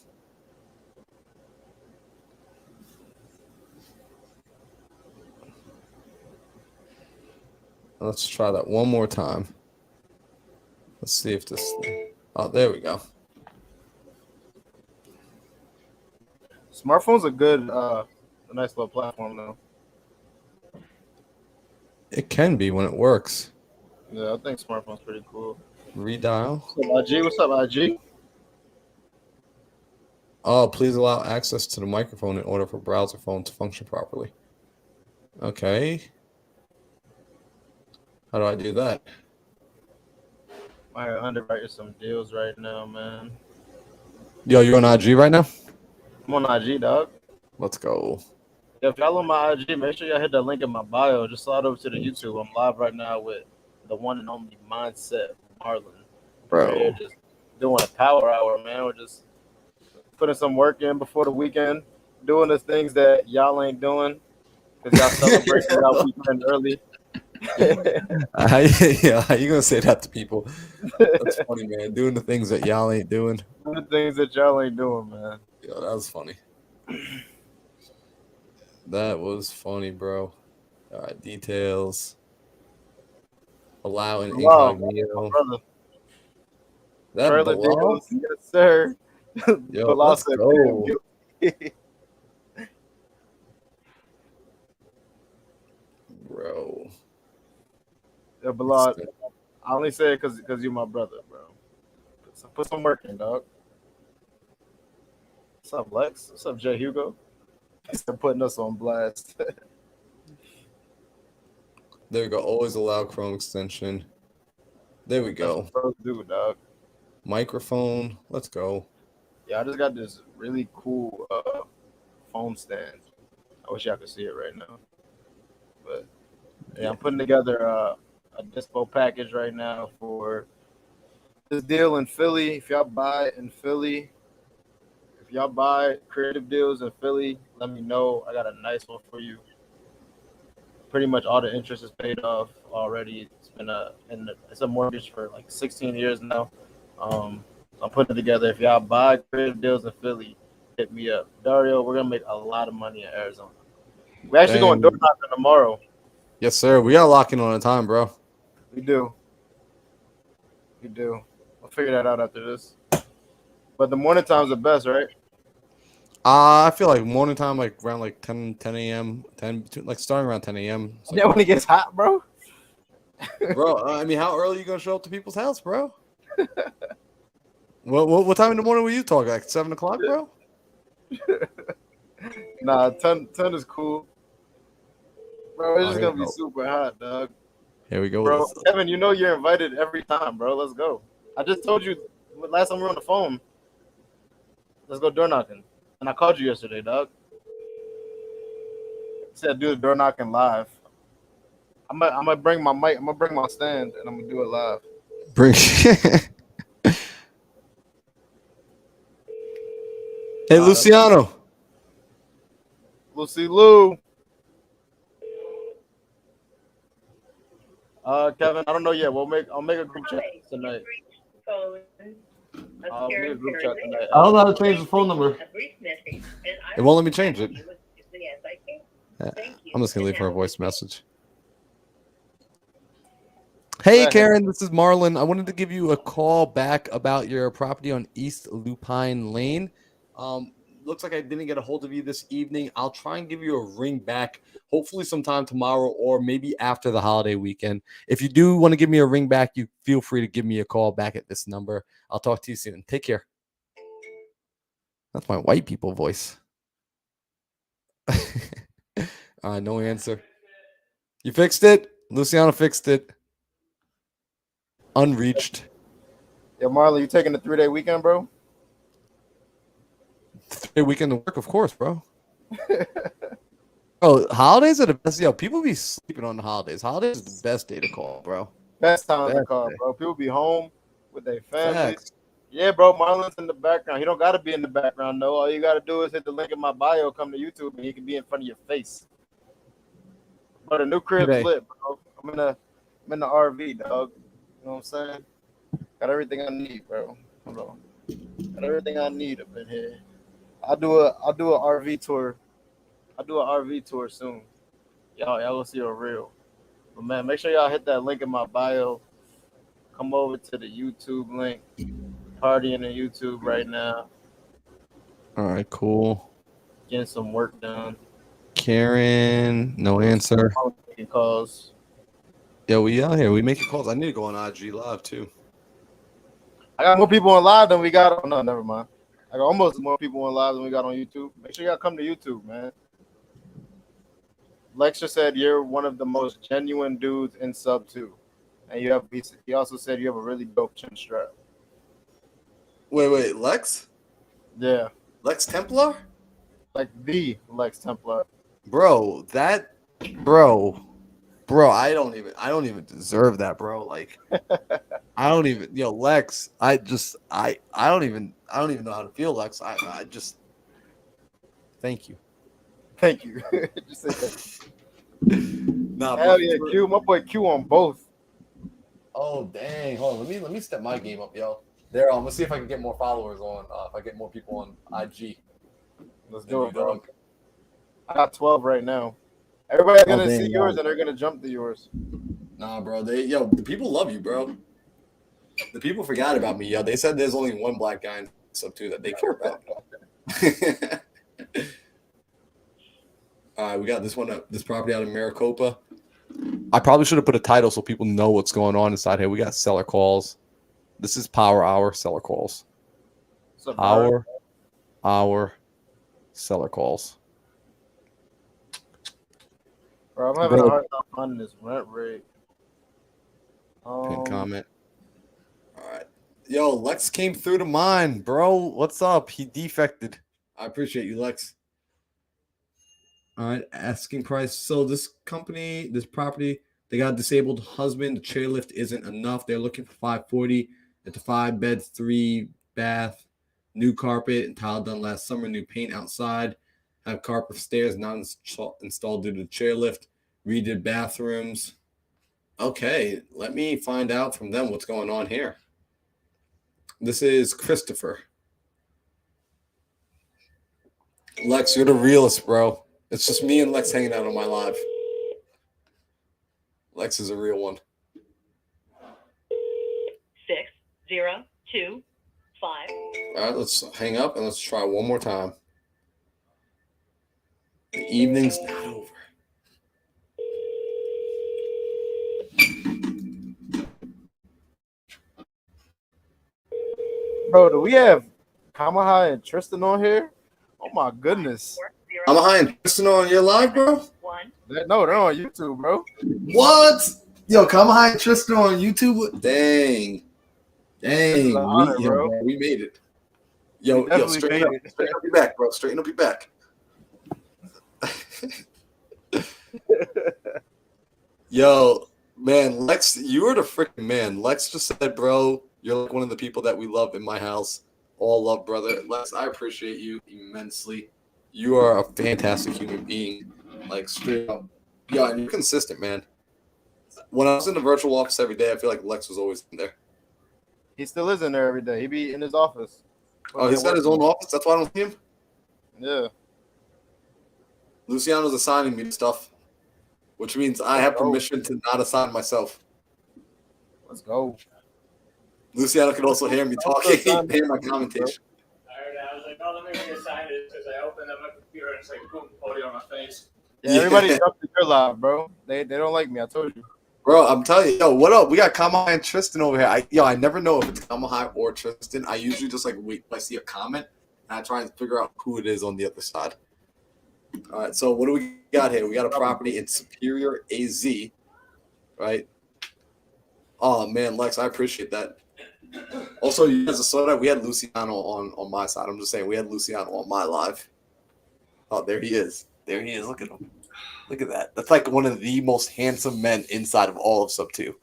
Let's try that one more time. Let's see if this. Oh, there we go. Smartphone's a good, a nice little platform, though. It can be when it works. Yeah, I think smartphone's pretty cool. Redial. What's up, IG? What's up, IG? Oh, please allow access to the microphone in order for browser phone to function properly. Okay. How do I do that? I underwrite some deals right now, man. Yo, you're on IG right now? I'm on IG, dog. Let's go. Yeah, if y'all on my IG, make sure y'all hit that link in my bio. Just slide over to the YouTube. I'm live right now with the one and only Mindset Marlon. Bro. We're just doing a power hour, man. We're just putting some work in before the weekend, doing the things that y'all ain't doing because y'all celebrating y'all weekend early. Yeah, how you gonna say that to people? That's funny, man. Doing the things that y'all ain't doing. Doing the things that y'all ain't doing, man. Yeah, that was funny. That was funny, bro. All right, details. Allow an incognito. Brother. That Trailer Bilal? deals, yes, sir. Yo, Bilal let's said, go. Bro. Yeah, Bilal, I only say it because you're my brother, bro. Put some work in, dog. What's up, Lex? What's up, Jay Hugo? He's putting us on blast. There we go. Always allow Chrome extension. There we That's go. what pros do, dog. Microphone. Let's go. Yeah, I just got this really cool phone stand. I wish y'all could see it right now. But yeah, I'm putting together a dispo package right now for this deal in Philly. If y'all buy in Philly, if y'all buy creative deals in Philly, let me know. I got a nice one for you. Pretty much all the interest is paid off already. It's been it's a mortgage for like 16 years now. I'm putting it together. If y'all buy creative deals in Philly, hit me up. Daryll, we're gonna make a lot of money in Arizona. We actually going door knocking tomorrow. Yes, sir. We got locking on a time, bro. We do. We do. I'll figure that out after this. But the morning time's the best, right? I feel like morning time, like around like 10 a.m., like starting around 10 a.m. Yeah, when it gets hot, bro. Bro, I mean, how early are you going to show up to people's house, bro? What time in the morning were you talking? Like 7 o'clock, bro? Nah, 10 is cool. Bro, it's just here going we to be go. super hot, dog. Here we go. Bro, Kevin, you know you're invited every time, bro. Let's go. I just told you last time we were on the phone. Let's go door knocking. And I called you yesterday, dog. Said do the door knocking live. I'm gonna bring my mic. I'm gonna bring my stand, and I'm gonna do it live. Bring. Hey, Luciano. Lucy Lou. Kevin, I don't know yet. I'll make a group chat tonight. I'll make a group chat tonight. I don't know how to change the phone number. It won't let me change it. I'm just gonna leave her a voice message. Hey, Karen, this is Marlon. I wanted to give you a call back about your property on East Lupine Lane. Looks like I didn't get a hold of you this evening. I'll try and give you a ring back, hopefully sometime tomorrow or maybe after the holiday weekend. If you do want to give me a ring back, you feel free to give me a call back at this number. I'll talk to you soon. Take care. That's my white people voice. No answer. You fixed it? Luciano fixed it. Unreached. Yeah, Marlon, you taking a 3-day weekend, bro? 3-day weekend to work, of course, bro. Oh, holidays are the best. Yo, people be sleeping on the holidays. Holidays is the best day to call, bro. Best time to call, bro. People be home with their families. Facts. Yeah, bro. Marlon's in the background. He don't gotta be in the background, though. All you gotta do is hit the link in my bio, come to YouTube, and he can be in front of your face. But the new crib's lit, bro. I'm in the RV, dog. You know what I'm saying? Got everything I need, bro. Hold on. Got everything I need up in here. I'll do an RV tour. I'll do an RV tour soon. Y'all will see a real. But man, make sure y'all hit that link in my bio. Come over to the YouTube link. Party in the YouTube right now. All right, cool. Getting some work done. Karen, no answer. Making calls. Yeah, we out here. We making calls. I need to go on IG Live too. I got more people on live than we got. Oh, no, never mind. I got almost more people on live than we got on YouTube. Make sure y'all come to YouTube, man. Lex said you're one of the most genuine dudes in sub 2. And he also said you have a really dope chin strap. Wait, Lex? Yeah. Lex Templar? Like the Lex Templar. Bro, I don't even deserve that, bro. Like I don't even, Lex, I don't even know how to feel, Lex. I just thank you. Thank you. Just say that. Nah, hell yeah, Q. My boy Q on both. Oh dang! Hold on, let me step my game up, yo. There, I'm gonna see if I can get more followers on. If I get more people on IG. Let's do it, bro. I got 12 right now. Everybody's gonna see yours and they're gonna jump to yours. Nah, bro. The people love you, bro. The people forgot about me, yo. They said there's only one black guy in sub 2 that they care about. All right, we got this property out in Maricopa. I probably should have put a title so people know what's going on inside here. We got seller calls. This is Power Hour seller calls. What's up, bro? Power Hour seller calls. Bro, I'm having Bro. a hard time finding this rent rate. Pin comment. All right. Yo, Lex came through to mine, bro. What's up? He defected. I appreciate you, Lex. All right, asking price. So this company, this property, they got a disabled husband. The chairlift isn't enough. They're looking for 540. It's a 5-bed, 3-bath, new carpet and tile done last summer. New paint outside. Have carpet stairs not installed due to the chairlift. Redid bathrooms. Okay, let me find out from them what's going on here. This is Christopher. Lex, you're the realest, bro. It's just me and Lex hanging out on my live. Lex is a real one. 6025. All right, let's hang up and let's try one more time. The evening's not over. Bro, do we have Kamaha and Tristan on here? Oh my goodness. I'm behind Tristan on your live, bro. No, they're on YouTube, bro. What? Yo, come behind Tristan on YouTube. Dang. Dang. Honor, bro. We made it. Yo, straighten up your back, bro. Straighten up your back. Yo, man, Lex, you are the freaking man. Lex just said, bro, you're like one of the people that we love in my house. All love, brother. Lex, I appreciate you immensely. You are a fantastic human being. Like, straight up. Yeah, and you're consistent, man. When I was in the virtual office every day, I feel like Lex was always in there. He still is in there every day. He be in his office. Oh, he's got his own office? That's why I don't see him? Yeah. Luciano's assigning me stuff, which means I have permission to not assign myself. Let's go. Luciano can also hear me talking, hear my commentation. I was like, oh, let me reassign it because I opened up my computer and it's like, boom, audio on my face. Yeah, everybody jumped to your live, bro. They don't like me. I told you. Bro, I'm telling you, yo, what up? We got Kamahai and Tristan over here. I never know if it's Kamahai or Tristan. I usually just like wait till I see a comment and I try and figure out who it is on the other side. All right, so what do we got here? We got a property in Superior, AZ, right? Oh man, Lex, I appreciate that. Also, you guys saw that we had Luciano on my side. I'm just saying we had Luciano on my live. Oh, there he is. There he is. Look at him. Look at that. That's like one of the most handsome men inside of all of Sub 2.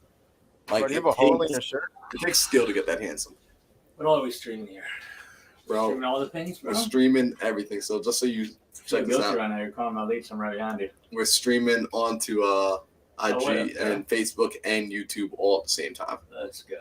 Like, Bro, do you have a hole in your shirt? It takes skill to get that handsome. What all are we streaming here? Bro, Streaming all the things, bro? we're streaming everything. So just so you check this out. Right now. You're calling my leads. I'm right behind you. We're streaming onto IG okay. and Facebook and YouTube all at the same time. Let's go.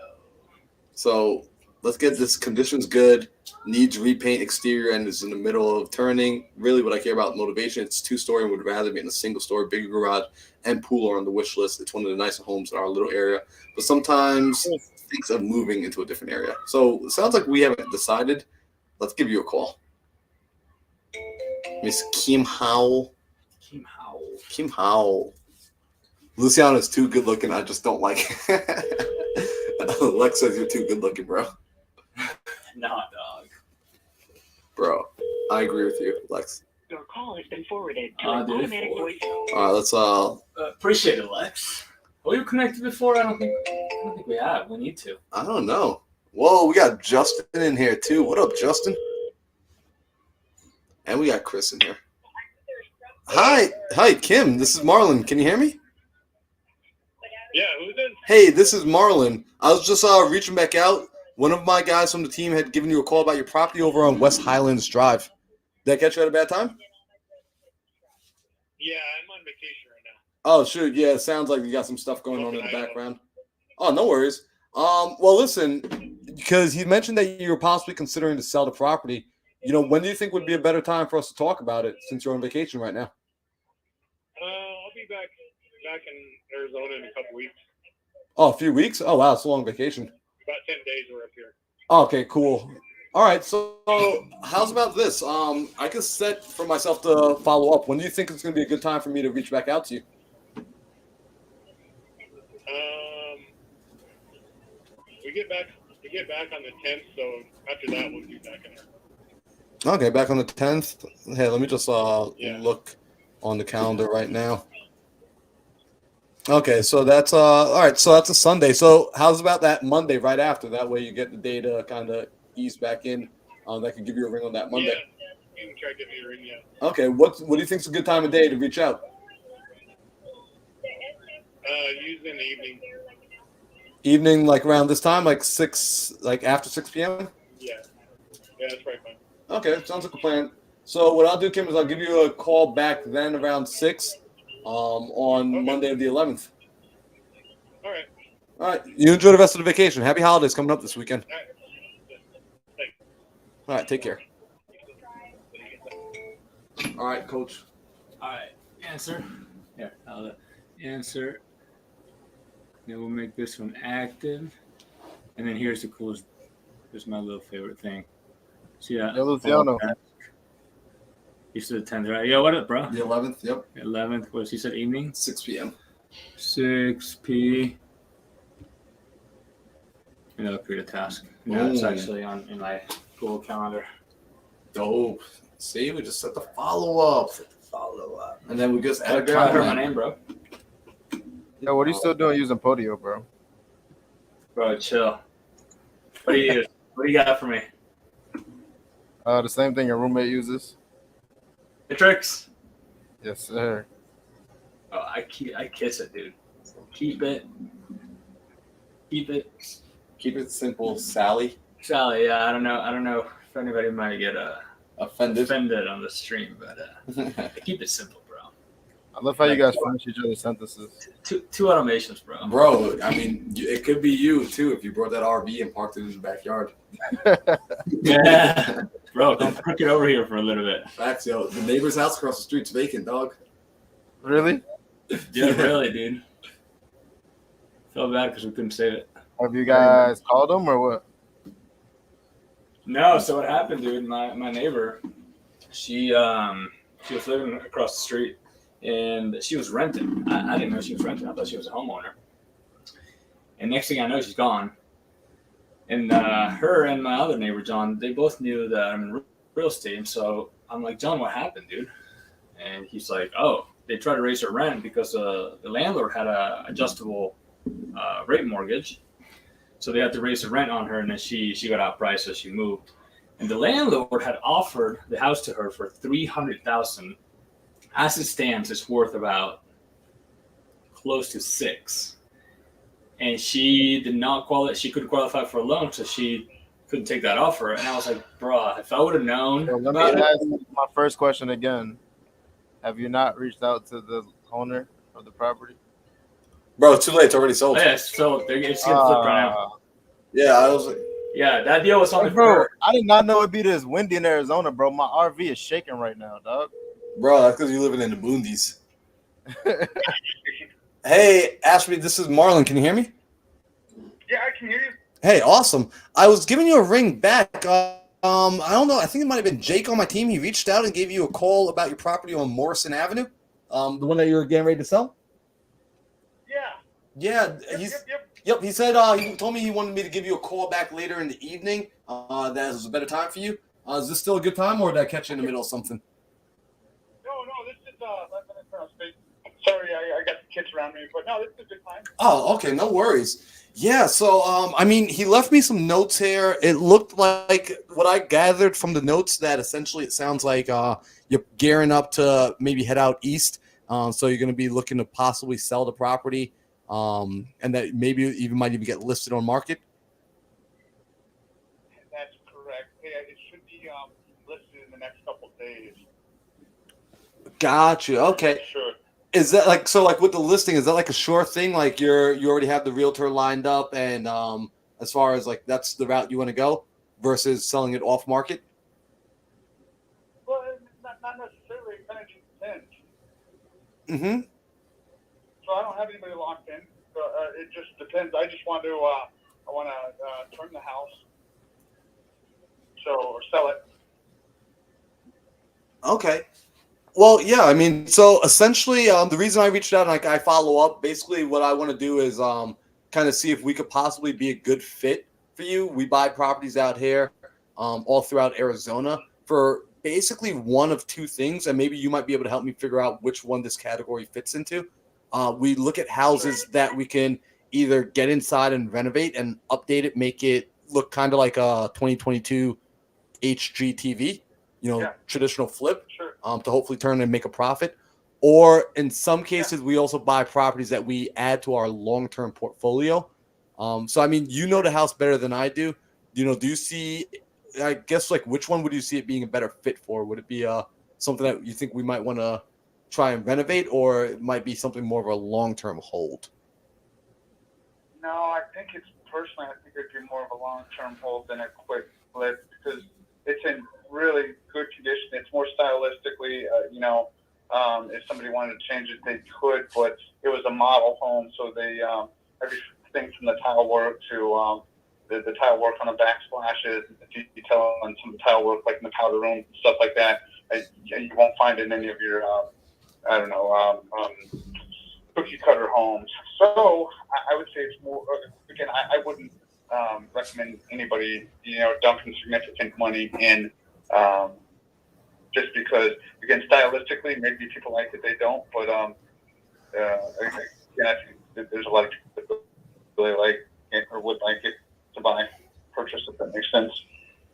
So let's get this. Conditions good. Needs repaint exterior and is in the middle of turning. Really, what I care about motivation. It's 2-story and would rather be in a single-story, bigger garage and pool are on the wish list. It's one of the nicer homes in our little area, but sometimes thinks of moving into a different area. So it sounds like we haven't decided. Let's give you a call. Miss Kim Howell. Kim Howell. Luciano's too good looking. I just don't like it. Lex says you're too good looking, bro. Nah, dog. Bro, I agree with you, Lex. Your call has been forwarded to an automatic voice. All right, let's appreciate it, Lex. Are we connected before? I don't think we have. We need to. I don't know. Whoa, we got Justin in here too. What up, Justin? And we got Chris in here. Hi, Kim. This is Marlon. Can you hear me? Yeah, who's this? Hey, this is Marlon. I was just reaching back out. One of my guys from the team had given you a call about your property over on West Highlands Drive. Did I catch you at a bad time? Yeah, I'm on vacation right now. Oh, shoot. Yeah, it sounds like you got some stuff going on in the background. Oh, no worries. Well, listen, because he mentioned that you were possibly considering to sell the property. You know, when do you think would be a better time for us to talk about it since you're on vacation right now? I'll be back in Arizona in a couple weeks. Oh, a few weeks? Oh, wow. It's a long vacation. About 10 days we're up here. Okay, cool. All right, so how's about this? I can set for myself to follow up. When do you think it's going to be a good time for me to reach back out to you? back on the 10th, so after that we'll be back in there. Okay, back on the 10th. Hey, let me just Yeah. look on the calendar right now. Okay, so that's all right. So that's a Sunday. So how's about that Monday right after? That way you get the day to kind of ease back in. That could give you a ring on that Monday. Yeah, you can try to get me a ring, yeah. Okay, what do you think's a good time of day to reach out? Usually in the evening. Evening, like around this time, like 6, like after 6 p.m. Yeah. Yeah, that's right, fine. Okay, sounds like a plan. So what I'll do, Kim, is I'll give you a call back then around 6, on Okay. Monday the 11th. All right. All right, you enjoy the rest of the vacation. Happy holidays coming up this weekend. All right. Thanks. All right, take care. All right, Coach. All right, answer. Here, I'll answer. Then we'll make this one active. And then here's the coolest. Here's my little favorite thing. See that? Yo, Luciano. You said 10th, right? Yo, what up, bro? The 11th, yep. 11th. What he said? Evening. 6 p.m. 6 p. And that'll create a task. No, it's actually in my Google Calendar. Dope. See, we just set the follow-up. And then we just add a I heard my comment. name, bro. Yo, what are you still doing using Podio, bro? Bro, chill. What do you use? What do you got for me? The same thing your roommate uses. Matrix. Yes, sir. Oh, I kiss it, dude. Keep it. Keep it simple, Sally. Sally, yeah, I don't know if anybody might get Offended. on the stream, but keep it simple, bro. I love how you guys finish each other's sentences. Two automations, bro. Bro, I mean, it could be you too if you brought that RV and parked it in the backyard. Yeah, bro, come crook it over here for a little bit. Facts, yo. The neighbor's house across the street's vacant, dog. Really? Yeah, really, dude. Felt bad because we couldn't save it. Have you guys called them or what? No, so what happened, dude? My neighbor, she was living across the street, and she was renting. I didn't know she was renting. I thought she was a homeowner. And next thing I know, she's gone. And her and my other neighbor, John, they both knew that I'm in real estate. And so I'm like, John, what happened, dude? And he's like, oh, they tried to raise her rent because the landlord had a adjustable rate mortgage. So they had to raise the rent on her, and then she got outpriced, so she moved. And the landlord had offered the house to her for $300,000. As it stands, it's worth about close to $6 million. And she did not qualify. She couldn't qualify for a loan, so she couldn't take that offer. And I was like, bruh, if I would have known. So let me ask my first question again. Have you not reached out to the owner of the property? Bro, too late. It's already sold. Yeah, so it's getting flipped right now. Yeah, I was like, Yeah, that deal was only for Bro, her. I did not know it'd be this windy in Arizona, bro. My RV is shaking right now, dog. bro, that's because you're living in the boondies. Hey, Ashby, this is Marlon. Can you hear me? Yeah, I can hear you. Hey, awesome. I was giving you a ring back. I don't know. I think it might have been Jake on my team. He reached out and gave you a call about your property on Morrison Avenue. The one that you were getting ready to sell? Yeah. Yeah, Yep. Yep, he said he told me he wanted me to give you a call back later in the evening. That was a better time for you. Is this still a good time, or did I catch you in the middle of something? No, this is space. Sorry, I got the kids around me, but no, this is a good time. Oh, okay, no worries. Yeah, so I mean, he left me some notes here. It looked like what I gathered from the notes that essentially it sounds like you're gearing up to maybe head out east. So you're going to be looking to possibly sell the property, and that maybe even might even get listed on market. That's correct. It should be listed in the next couple of days. Gotcha. Okay. Sure. Is that like so? Like with the listing, is that like a sure thing? Like you already have the realtor lined up, and as far as like that's the route you want to go versus selling it off market. Well, not necessarily. It kind of just depends. Mm-hmm. So I don't have anybody locked in. So it just depends. I just want to turn the house, or sell it. Okay. Well, yeah, I mean, so essentially, the reason I reached out and like I follow up, basically, what I want to do is kind of see if we could possibly be a good fit for you. We buy properties out here, all throughout Arizona for basically one of two things, and maybe you might be able to help me figure out which one this category fits into. We look at houses that we can either get inside and renovate and update it, make it look kind of like a 2022 HGTV, traditional flip, to hopefully turn and make a profit. Or in some cases, we also buy properties that we add to our long-term portfolio. So, I mean, you know the house better than I do. Do you see, I guess, like, which one would you see it being a better fit for? Would it be something that you think we might want to try and renovate, or it might be something more of a long-term hold? No, I think it'd be more of a long-term hold than a quick flip, because it's in really good condition. It's more stylistically, if somebody wanted to change it, they could, but it was a model home, so they everything from the tile work to the tile work on the backsplashes, the detail on some of the tile work, like in the powder room, stuff like that. You won't find in any of your, cookie cutter homes. So I would say it's more, again, I wouldn't recommend anybody, dumping significant money in, just because, again, stylistically, maybe people like it, they don't, but again, I think that there's a lot of people that really like it or would like it to purchase, if that makes sense.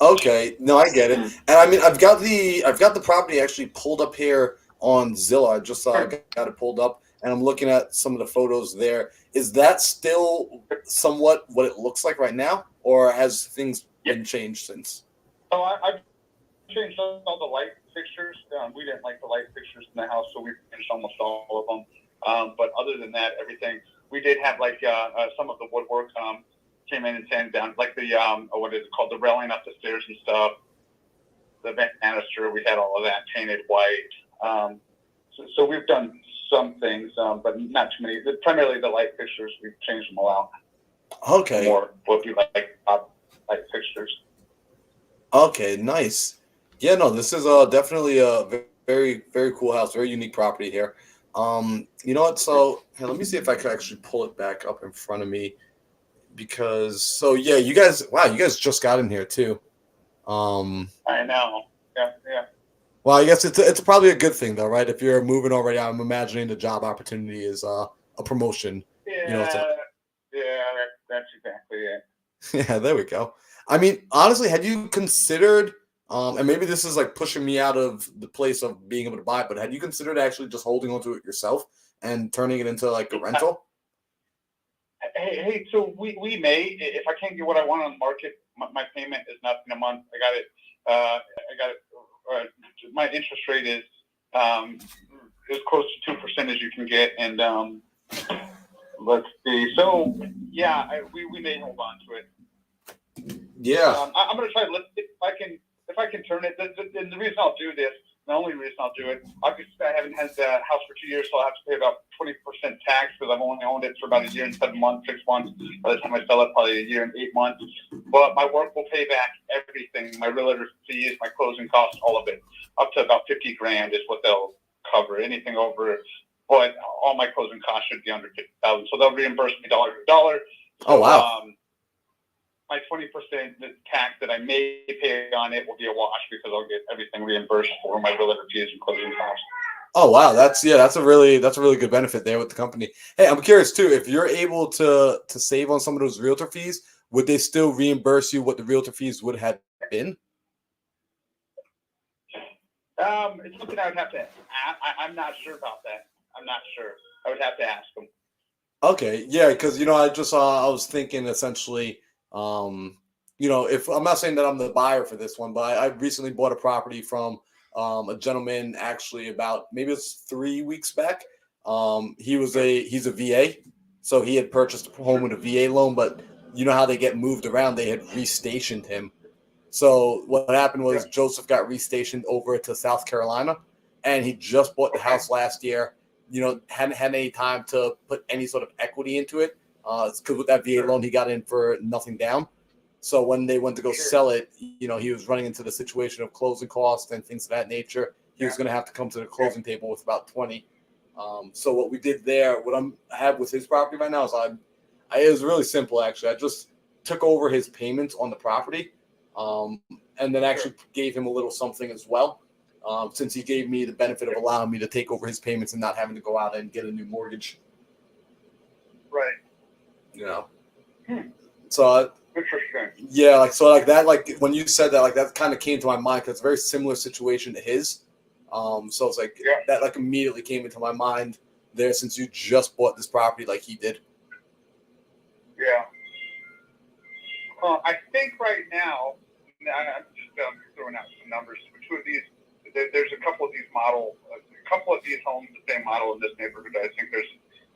Okay, no, I get it. And I mean, I've got the property actually pulled up here on Zillow. I just got it pulled up, and I'm looking at some of the photos there. Is that still somewhat what it looks like right now, or has things been changed since? Oh, I've changed all the light fixtures. We didn't like the light fixtures in the house, so we changed almost all of them. But other than that, everything, we did have like some of the woodwork came in and sanded down, like the what is it called, the railing up the stairs and stuff. The banister, we had all of that painted white. So we've done some things, but not too many. Primarily the light fixtures, we've changed them all out. Okay. More what we like light fixtures. Okay, nice. Yeah, no, this is definitely a very, very cool house, very unique property here. You know what? So here, let me see if I can actually pull it back up in front of me, because you guys just got in here too. I know. Yeah. Well, I guess it's probably a good thing though, right? If you're moving already, I'm imagining the job opportunity is a promotion. Yeah. That's exactly it. Yeah, there we go. I mean, honestly, had you considered, and maybe this is like pushing me out of the place of being able to buy it, but had you considered actually just holding onto it yourself and turning it into like a rental? Hey, so we may, if I can't get what I want on the market, my payment is nothing a month. I got it. My interest rate is as close to 2% as you can get, and let's see. So yeah, we may hold on to it. Yeah. I'm gonna try to if I can turn it. The reason I'll do this, the only reason I'll do it, obviously I haven't had the house for 2 years, so I'll have to pay about 20% tax because I've only owned it for about a year and 7 months, 6 months. By the time I sell it, probably a year and 8 months. But my work will pay back everything. My realtor fees, my closing costs, all of it, up to about $50,000 is what they'll cover. Anything over, but all my closing costs should be under $50,000, so they'll reimburse me dollar to dollar. So, oh wow. My 20% tax that I may pay on it will be a wash because I'll get everything reimbursed for my realtor fees and closing costs. Oh wow, that's a really good benefit there with the company. Hey, I'm curious too, if you're able to save on some of those realtor fees, would they still reimburse you what the realtor fees would have been? It's something I would have to ask. I'm not sure about that. I'm not sure. I would have to ask them. Okay, yeah, because I was thinking essentially. If I'm not saying that I'm the buyer for this one, but I recently bought a property from a gentleman actually about maybe it's 3 weeks back. He's a VA, so he had purchased a home with a VA loan, but you know how they get moved around, they had restationed him. So what happened was Joseph got restationed over to South Carolina, and he just bought the house last year. Hadn't had any time to put any sort of equity into it. Because with that VA loan, he got in for nothing down. So when they went to go sell it, he was running into the situation of closing costs and things of that nature. He was going to have to come to the closing table with about 20. So what we did there, what I have with his property right now is it was really simple actually. I just took over his payments on the property, and then actually gave him a little something as well, since he gave me the benefit of allowing me to take over his payments and not having to go out and get a new mortgage. Right. You know. So Interesting. yeah, like that, like when you said that, like that kind of came to my mind because it's a very similar situation to his. So it's like that like immediately came into my mind there since you just bought this property like he did. Yeah. I think right now, I'm just throwing out some numbers. Two of these, there's a couple of these homes, the same model in this neighborhood. I think there's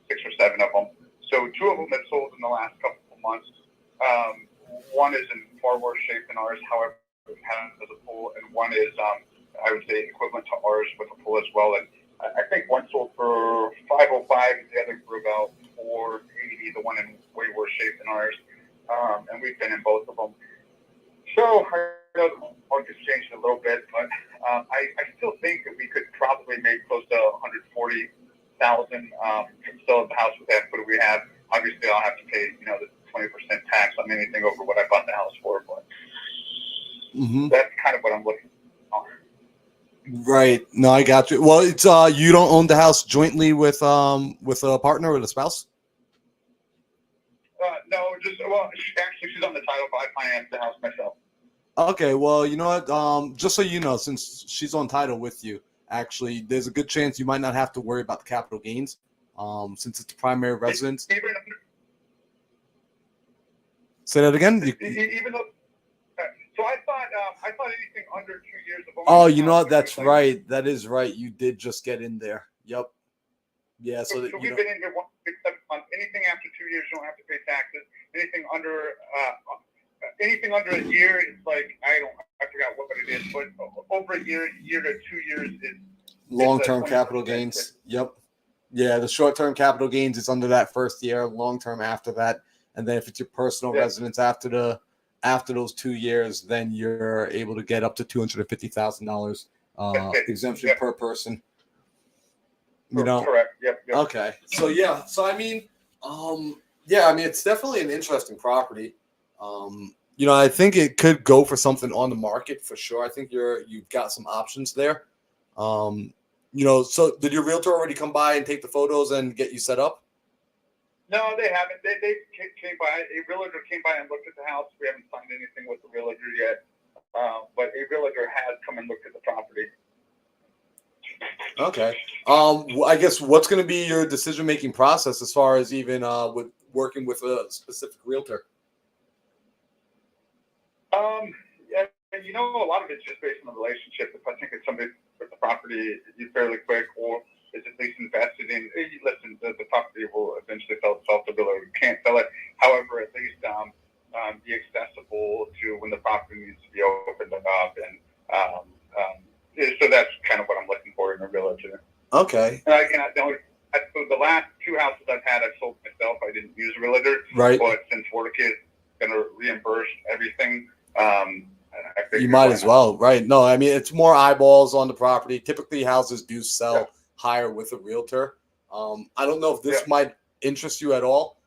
6 or 7 of them. So 2 of them have sold in the last couple of months. One is in far worse shape than ours, however, it has a pool, and one is, I would say, equivalent to ours with a pool as well. And I think one sold for $505, the other for about $480, the one in way worse shape than ours. And we've been in both of them. So I know the market's changed a little bit, but I still think that we could probably make close to $140,000 from selling the house with that equity we have. Obviously, I'll have to pay, the 20% tax on anything over what I bought the house for, but that's kind of what I'm looking for. Right. No, I got you. Well, it's you don't own the house jointly with a partner or a spouse? No, just actually, she's on the title, but I finance the house myself. Okay, well, you know what? Just so you know, since she's on title with you, actually, there's a good chance you might not have to worry about the capital gains, since it's a primary residence. Say that again. Even though, so I thought anything under 2 years of ownership. Oh, you know what? That's right. That is right. You did just get in there. Yep. Yeah. So we've been in here 1 6 7 months. Anything after 2 years, you don't have to pay taxes. Anything under a year is like I forgot what it is, but over a year to 2 years is long-term capital gains. Yep. Yeah, the short-term capital gains is under that first year, long-term after that, and then if it's your personal residence after those 2 years, then you're able to get up to $250,000 exemption per person. Correct. Yep. Okay. So yeah. So I mean, it's definitely an interesting property. I think it could go for something on the market for sure. I think you've got some options there. So did your realtor already come by and take the photos and get you set up? No, they haven't. They came by. A realtor came by and looked at the house. We haven't signed anything with the realtor yet, but a realtor has come and looked at the property. Okay. I guess what's going to be your decision-making process as far as even with working with a specific realtor? A lot of it's just based on the relationship. If I think it's somebody with the property fairly quick, or is at least invested in, listen, the property will eventually sell itself. The realtor can't sell it. However, at least be accessible to when the property needs to be opened up, and so that's kind of what I'm looking for in a realtor. Okay. So the last 2 houses I've had, I've sold myself. I didn't use a realtor. Right. But since Florida is going to reimburse everything, you might as well. Right. No, I mean, it's more eyeballs on the property. Typically, houses do sell higher with a realtor. I don't know if this might interest you at all.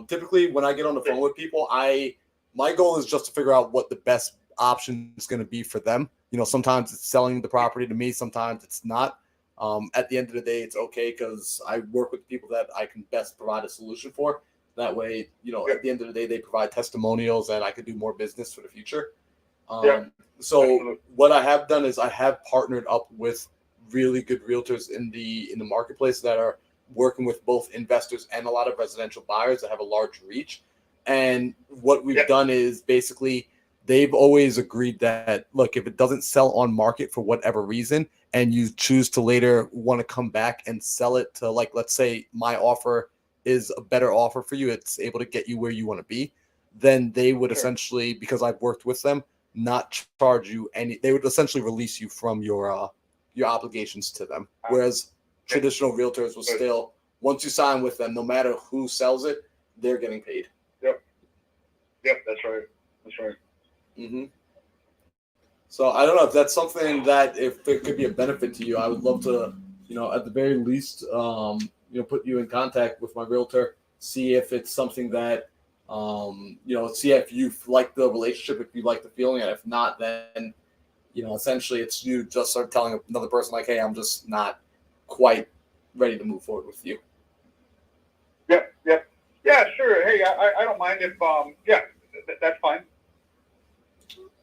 Typically, when I get on the phone with people, my goal is just to figure out what the best option is going to be for them. Sometimes it's selling the property to me. Sometimes it's not. At the end of the day, it's okay because I work with people that I can best provide a solution for. That way, at the end of the day, they provide testimonials and I can do more business for the future. So what I have done is I have partnered up with really good realtors in the marketplace that are working with both investors and a lot of residential buyers that have a large reach. And what we've done is basically they've always agreed that, look, if it doesn't sell on market for whatever reason, and you choose to later want to come back and sell it to, like, let's say my offer is a better offer for you, it's able to get you where you want to be, then they would essentially, because I've worked with them, not charge you any, they would essentially release you from your obligations to them. Whereas traditional realtors will still, once you sign with them, no matter who sells it, they're getting paid. Yep, that's right. Mm-hmm. So I don't know if that's something that, if it could be a benefit to you, I would love to, at the very least, put you in contact with my realtor, see if it's something that See if you like the relationship, if you like the feeling, and if not, then essentially it's you just start telling another person like, hey, I'm just not quite ready to move forward with you. Yep. Yeah, sure. Hey, I don't mind if that's fine.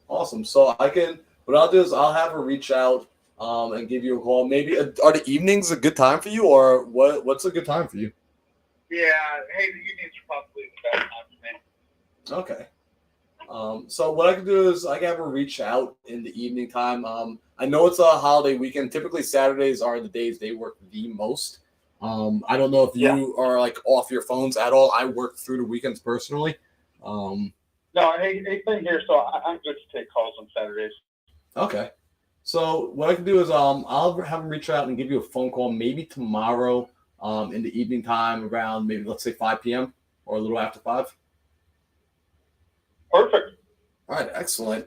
Awesome. So what I'll do is I'll have her reach out and give you a call. Maybe are the evenings a good time for you, or what's a good time for you? Yeah. Hey, the evenings are probably the best time for me. Okay. So what I can do is I can have her reach out in the evening time. I know it's a holiday weekend. Typically Saturdays are the days they work the most. I don't know if you are like off your phones at all. I work through the weekends personally. No, hey, thing here. So I'm good to take calls on Saturdays. Okay. So what I can do is I'll have them reach out and give you a phone call maybe tomorrow in the evening time around maybe let's say 5 p.m. or a little after 5. Perfect. All right, excellent.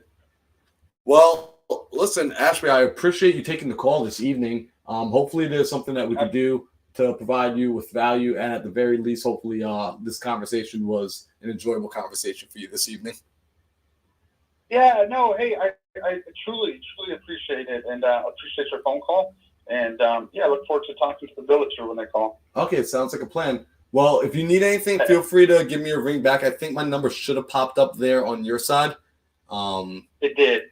Well, listen, Ashby, I appreciate you taking the call this evening. Hopefully there's something that we can do to provide you with value, and at the very least, hopefully this conversation was an enjoyable conversation for you this evening. Yeah, no, hey, I truly appreciate it, and appreciate your phone call. And I look forward to talking to the villager when they call. Okay, it sounds like a plan. Well, if you need anything, feel free to give me a ring back. I think my number should have popped up there on your side. It did.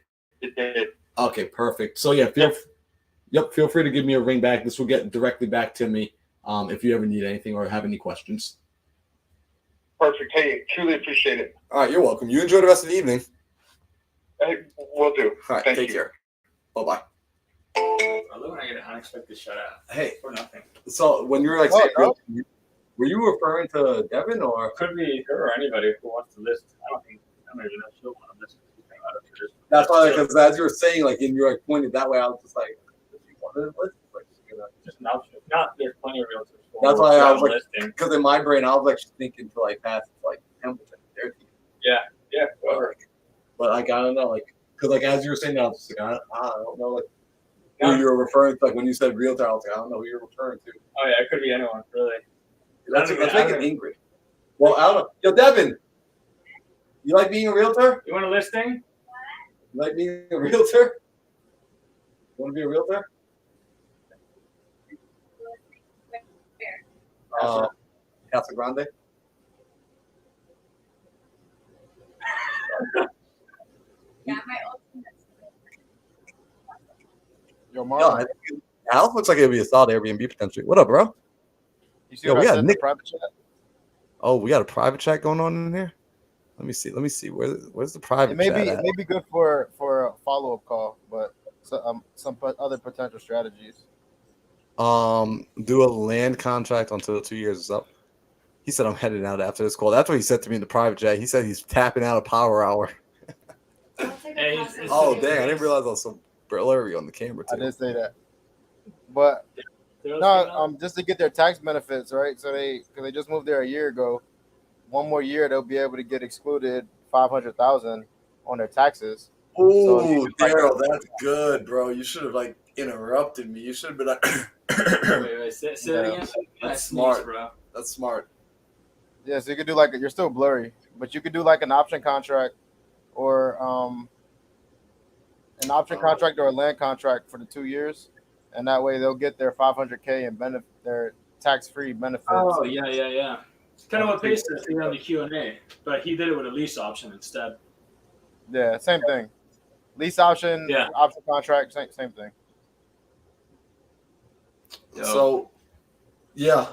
Okay, perfect. So yeah, feel free to give me a ring back. This will get directly back to me if you ever need anything or have any questions. Perfect. Hey, truly appreciate it. All right, you're welcome. You enjoy the rest of the evening. Hey, will do. All right, take care. Bye-bye. I love when I get an unexpected shutout. Hey, For nothing. so when you were like, were you referring to Devin or? Could be her or anybody who wants to list. I don't even know if she'll want to list. That's why, because as you were saying, like, and you were like, pointed that way, I was just like, if you wanted to list, like, just an option. If not, there's plenty of realtors. That's why I was like, because in my brain, I was like thinking to like pass like Templeton, their team. Yeah, whatever. But like, I don't know, like, because like as you were saying, I was just like, I don't know, like, who you were referring to. Like when you said realtor, I was like, I don't know who you're referring to. Oh yeah, it could be anyone, really. Let's make it Ingrid. Well, I don't know. Yo, Devin, you like being a realtor? You want a listing? You like being a realtor? You want to be a realtor? Casa Grande. Yeah, my ultimate. Yo, Marlon, House looks like it'd be a solid Airbnb potentially. What up, bro? you see Yo, what we I got said in Nick. the private chat? Oh, we got a private chat going on in here. Let me see. Where's the private It may chat be at? it may be good for a follow-up call, but some other potential strategies. Do a land contract until the 2 years is up. He said I'm heading out after this call. That's what he said to me in the private chat. He said he's tapping out a power hour. Hey, Oh dang! I didn't realize I was so blurry on the camera I too. did say that, but no, just to get their tax benefits, right? So because they just moved there a year ago. One more year, they'll be able to get excluded $500,000 on their taxes. Oh, Daryl, that's good, bro. You should have like interrupted me. You should have been like. Wait, say that again. That's smart, bro. That's smart. Yeah, so you could do like you're still blurry, but you could do like an option contract or an option contract or a land contract for the 2 years, and that way they'll get their $500K and their tax-free benefits. Oh yeah. It's kind of what Pace said here on the Q&A, but he did it with a lease option instead. Yeah, same thing. Lease option, option contract, same thing. So, yeah.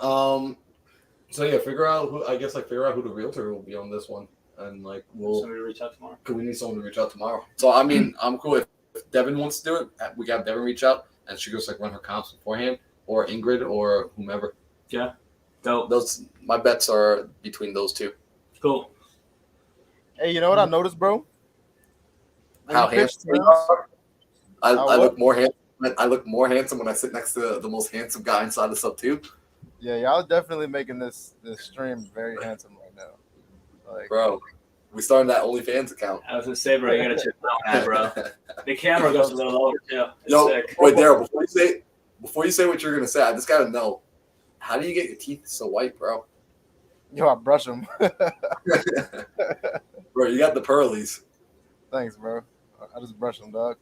Figure out who. I guess figure out who the realtor will be on this one, and like somebody reach out tomorrow. We need someone to reach out tomorrow. So I mean, I'm cool if Devin wants to do it. We got Devin reach out, and she goes run her comps beforehand, or Ingrid, or whomever. Yeah. Dope. Those my bets are between those two. Cool. Hey, you know what I noticed, bro? How handsome you are. I look more handsome. I look more handsome when I sit next to the most handsome guy inside the sub too. Yeah, y'all definitely making this stream very handsome right now. Like, bro, we started that OnlyFans account. I was gonna say, bro, you gotta check that, bro. The camera goes a little over too. Yo, sick. wait, Daryl, before you say what you're gonna say, I just gotta know, how do you get your teeth so white, bro? Yo, I brush them. Bro, you got the pearlies. Thanks, bro. I just brush them, dog.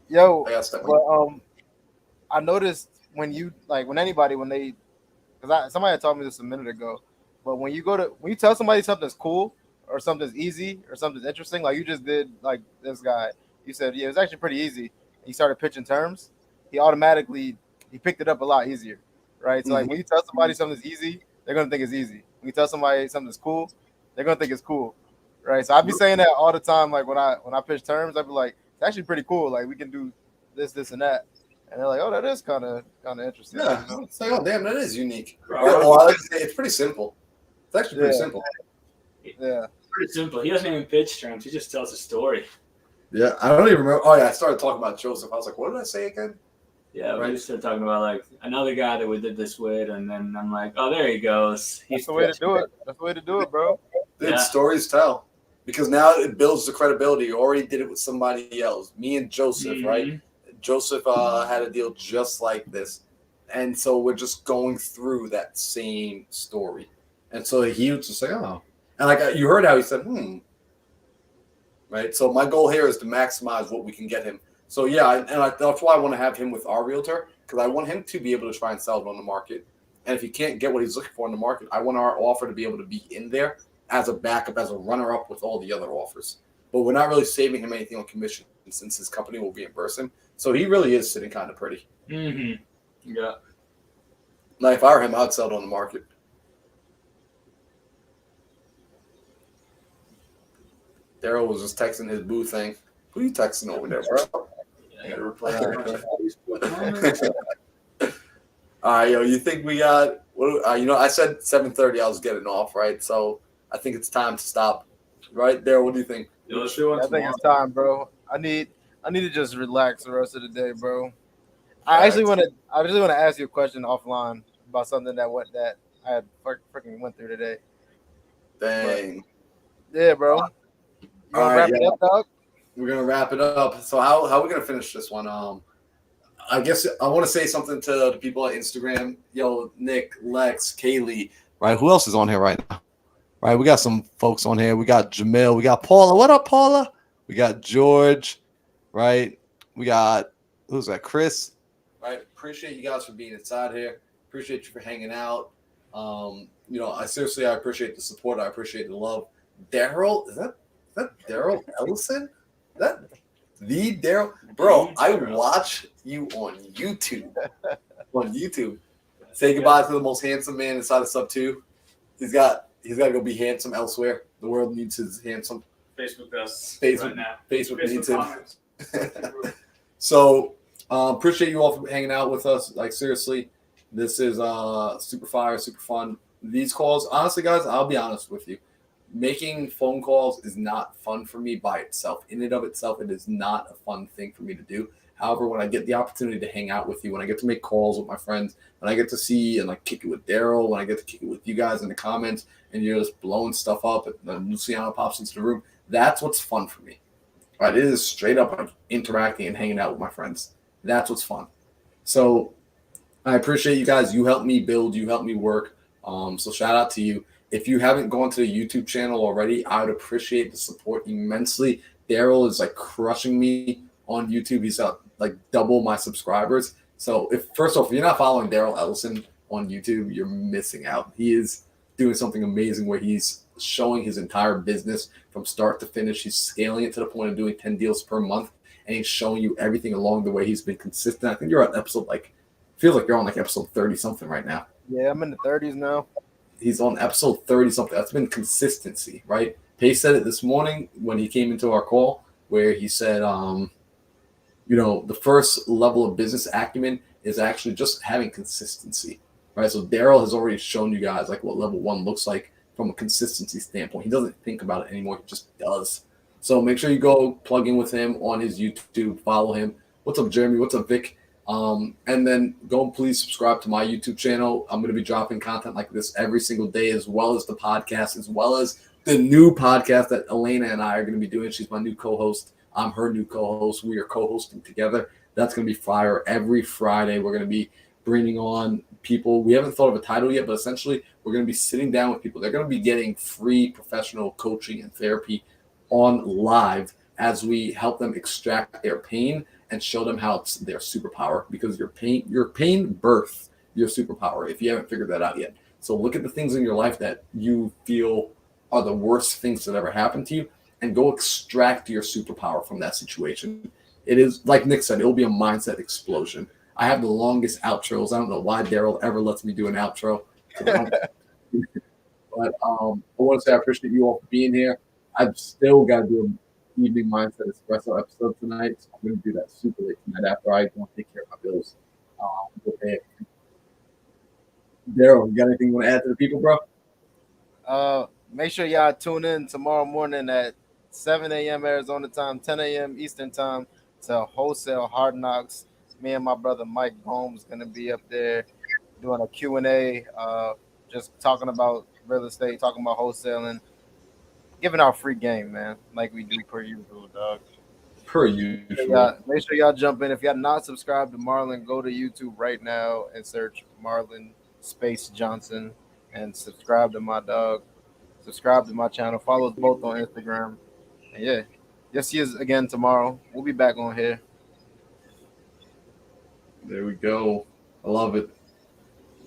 Yo, I got stuff. but I noticed when you like when anybody when they because somebody had told me this a minute ago, but when you tell somebody something's cool or something's easy or something's interesting, like you just did, like this guy, you said, yeah, it was actually pretty easy. He started pitching terms. He picked it up a lot easier, right? So like when you tell somebody something's easy, they're gonna think it's easy. When you tell somebody something's cool, they're gonna think it's cool, right? So I'd be saying that all the time. Like when I pitch terms, I'd be like, it's actually pretty cool. Like we can do this, and that. And they're like, oh, that is kind of interesting. Yeah, You know? it's like, oh damn, that is unique. Bro. Well, I like to say it's pretty simple. It's actually pretty Yeah. simple. Yeah. Pretty simple. He doesn't even pitch terms. He just tells a story. Yeah, I don't even remember. Oh yeah, I started talking about Joseph. I was like, what did I say again? Yeah, Right. we started talking about like another guy that we did this with, and then I'm like, oh, there he goes. That's the way to do it. That's the way to do it, bro. Dude, Yeah. stories tell. Because now it builds the credibility. You already did it with somebody else. Me and Joseph, right? Joseph had a deal just like this. And so we're just going through that same story. And so he was just like, oh. And like you heard how he said, right? So my goal here is to maximize what we can get him. So yeah, that's why I want to have him with our realtor, because I want him to be able to try and sell it on the market. And if he can't get what he's looking for in the market, I want our offer to be able to be in there as a backup, as a runner-up with all the other offers. But we're not really saving him anything on commission since his company will reimburse him. So he really is sitting kind of pretty. Mm-hmm. Yeah. Now, if I were him, I'd sell it on the market. Daryl was just texting his boo thing. Who you texting over there, bro? I gotta reply to a bunch of Facebook comments. All right, yo, you think we got? I said 7:30. I was getting off, right? So I think it's time to stop, right? Daryl, what do you think? Yo, let's do one I think tomorrow. it's time, bro. I need to just relax the rest of the day, bro. I actually want to ask you a question offline about something that I had freaking went through today. Dang. Yeah, bro. You All want to right, wrap it yeah. up, dog? We're gonna wrap it up. So how are we gonna finish this one? I guess I want to say something to the people at Instagram. Yo, Nick, Lex, Kaylee. Right, who else is on here right now? Right, we got some folks on here. We got Jamil. We got Paula. What up, Paula? We got George. Right, we got who's that? Chris. Right, appreciate you guys for being inside here. Appreciate you for hanging out. I appreciate the support. I appreciate the love. Daryl, is that Daryll Ellison? That the Daryl, bro? I watch you on YouTube. Say goodbye to the most handsome man inside of Sub 2. He's got to go be handsome elsewhere. The world needs his handsome. Facebook does Facebook, right now. Facebook needs him. comments. So appreciate you all for hanging out with us. Like seriously, this is super fire, super fun. These calls, honestly, guys, I'll be honest with you. Making phone calls is not fun for me by itself. In and of itself, it is not a fun thing for me to do. However, when I get the opportunity to hang out with you, when I get to make calls with my friends, when I get to see and like kick it with Daryl, when I get to kick it with you guys in the comments, and you're just blowing stuff up, and then Luciano pops into the room, that's what's fun for me. Right? It is straight up like interacting and hanging out with my friends. That's what's fun. So I appreciate you guys. You helped me build. You helped me work. So shout out to you. If you haven't gone to the YouTube channel already, I would appreciate the support immensely. Daryl is like crushing me on YouTube. He's got like double my subscribers. So if you're not following Daryll Ellison on YouTube, you're missing out. He is doing something amazing where he's showing his entire business from start to finish. He's scaling it to the point of doing 10 deals per month, and he's showing you everything along the way. He's been consistent. I think you're on episode feels like you're on like episode 30 something right now. Yeah, I'm in the 30s now. He's on episode 30 something. That's been consistency, right? Pace said it this morning when he came into our call, where he said, the first level of business acumen is actually just having consistency, right? So Daryl has already shown you guys like what level 1 looks like from a consistency standpoint. He doesn't think about it anymore. He just does. So make sure you go plug in with him on his YouTube, follow him. What's up, Jeremy? What's up, Vic? And then go and please subscribe to my YouTube channel. I'm going to be dropping content like this every single day, as well as the podcast, as well as the new podcast that Elena and I are going to be doing. She's my new co-host. I'm her new co-host. We are co-hosting together. That's going to be fire every Friday. We're going to be bringing on people. We haven't thought of a title yet, but essentially we're going to be sitting down with people. They're going to be getting free professional coaching and therapy on live as we help them extract their pain and show them how it's their superpower, because your pain births your superpower if you haven't figured that out yet. So look at the things in your life that you feel are the worst things that ever happened to you and go extract your superpower from that situation. It is, like Nick said, it'll be a mindset explosion. I have the longest outros. I don't know why Daryl ever lets me do an outro. But I want to say I appreciate you all for being here. I've still got to do an evening mindset espresso episode tonight. So I'm going to do that super late tonight after I go and take care of my bills. Daryl, you got anything you want to add to the people, bro? Make sure y'all tune in tomorrow morning at 7 a.m. Arizona time, 10 a.m. Eastern time to Wholesale Hard Knocks. Me and my brother Mike Gomes going to be up there doing a Q&A, just talking about real estate, talking about wholesaling, giving out free game, man, like we do per usual, dog. Per usual. Make sure y'all jump in. If y'all not subscribed to Marlon, go to YouTube right now and search Marlon Space Johnson and subscribe to my dog. Subscribe to my channel. Follow us both on Instagram. And yeah, you'll see us again tomorrow. We'll be back on here. There we go. I love it.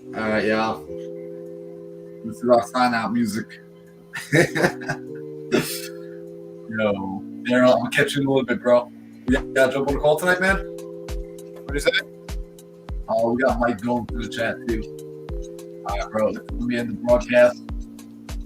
All right, y'all. This is our sign out music. Yo, Daryl, I'm gonna catch you in a little bit, bro. We gotta jump on the call tonight, man. What do you say? Oh, we got Mike going through the chat too. All right, bro. This is gonna be in the broadcast.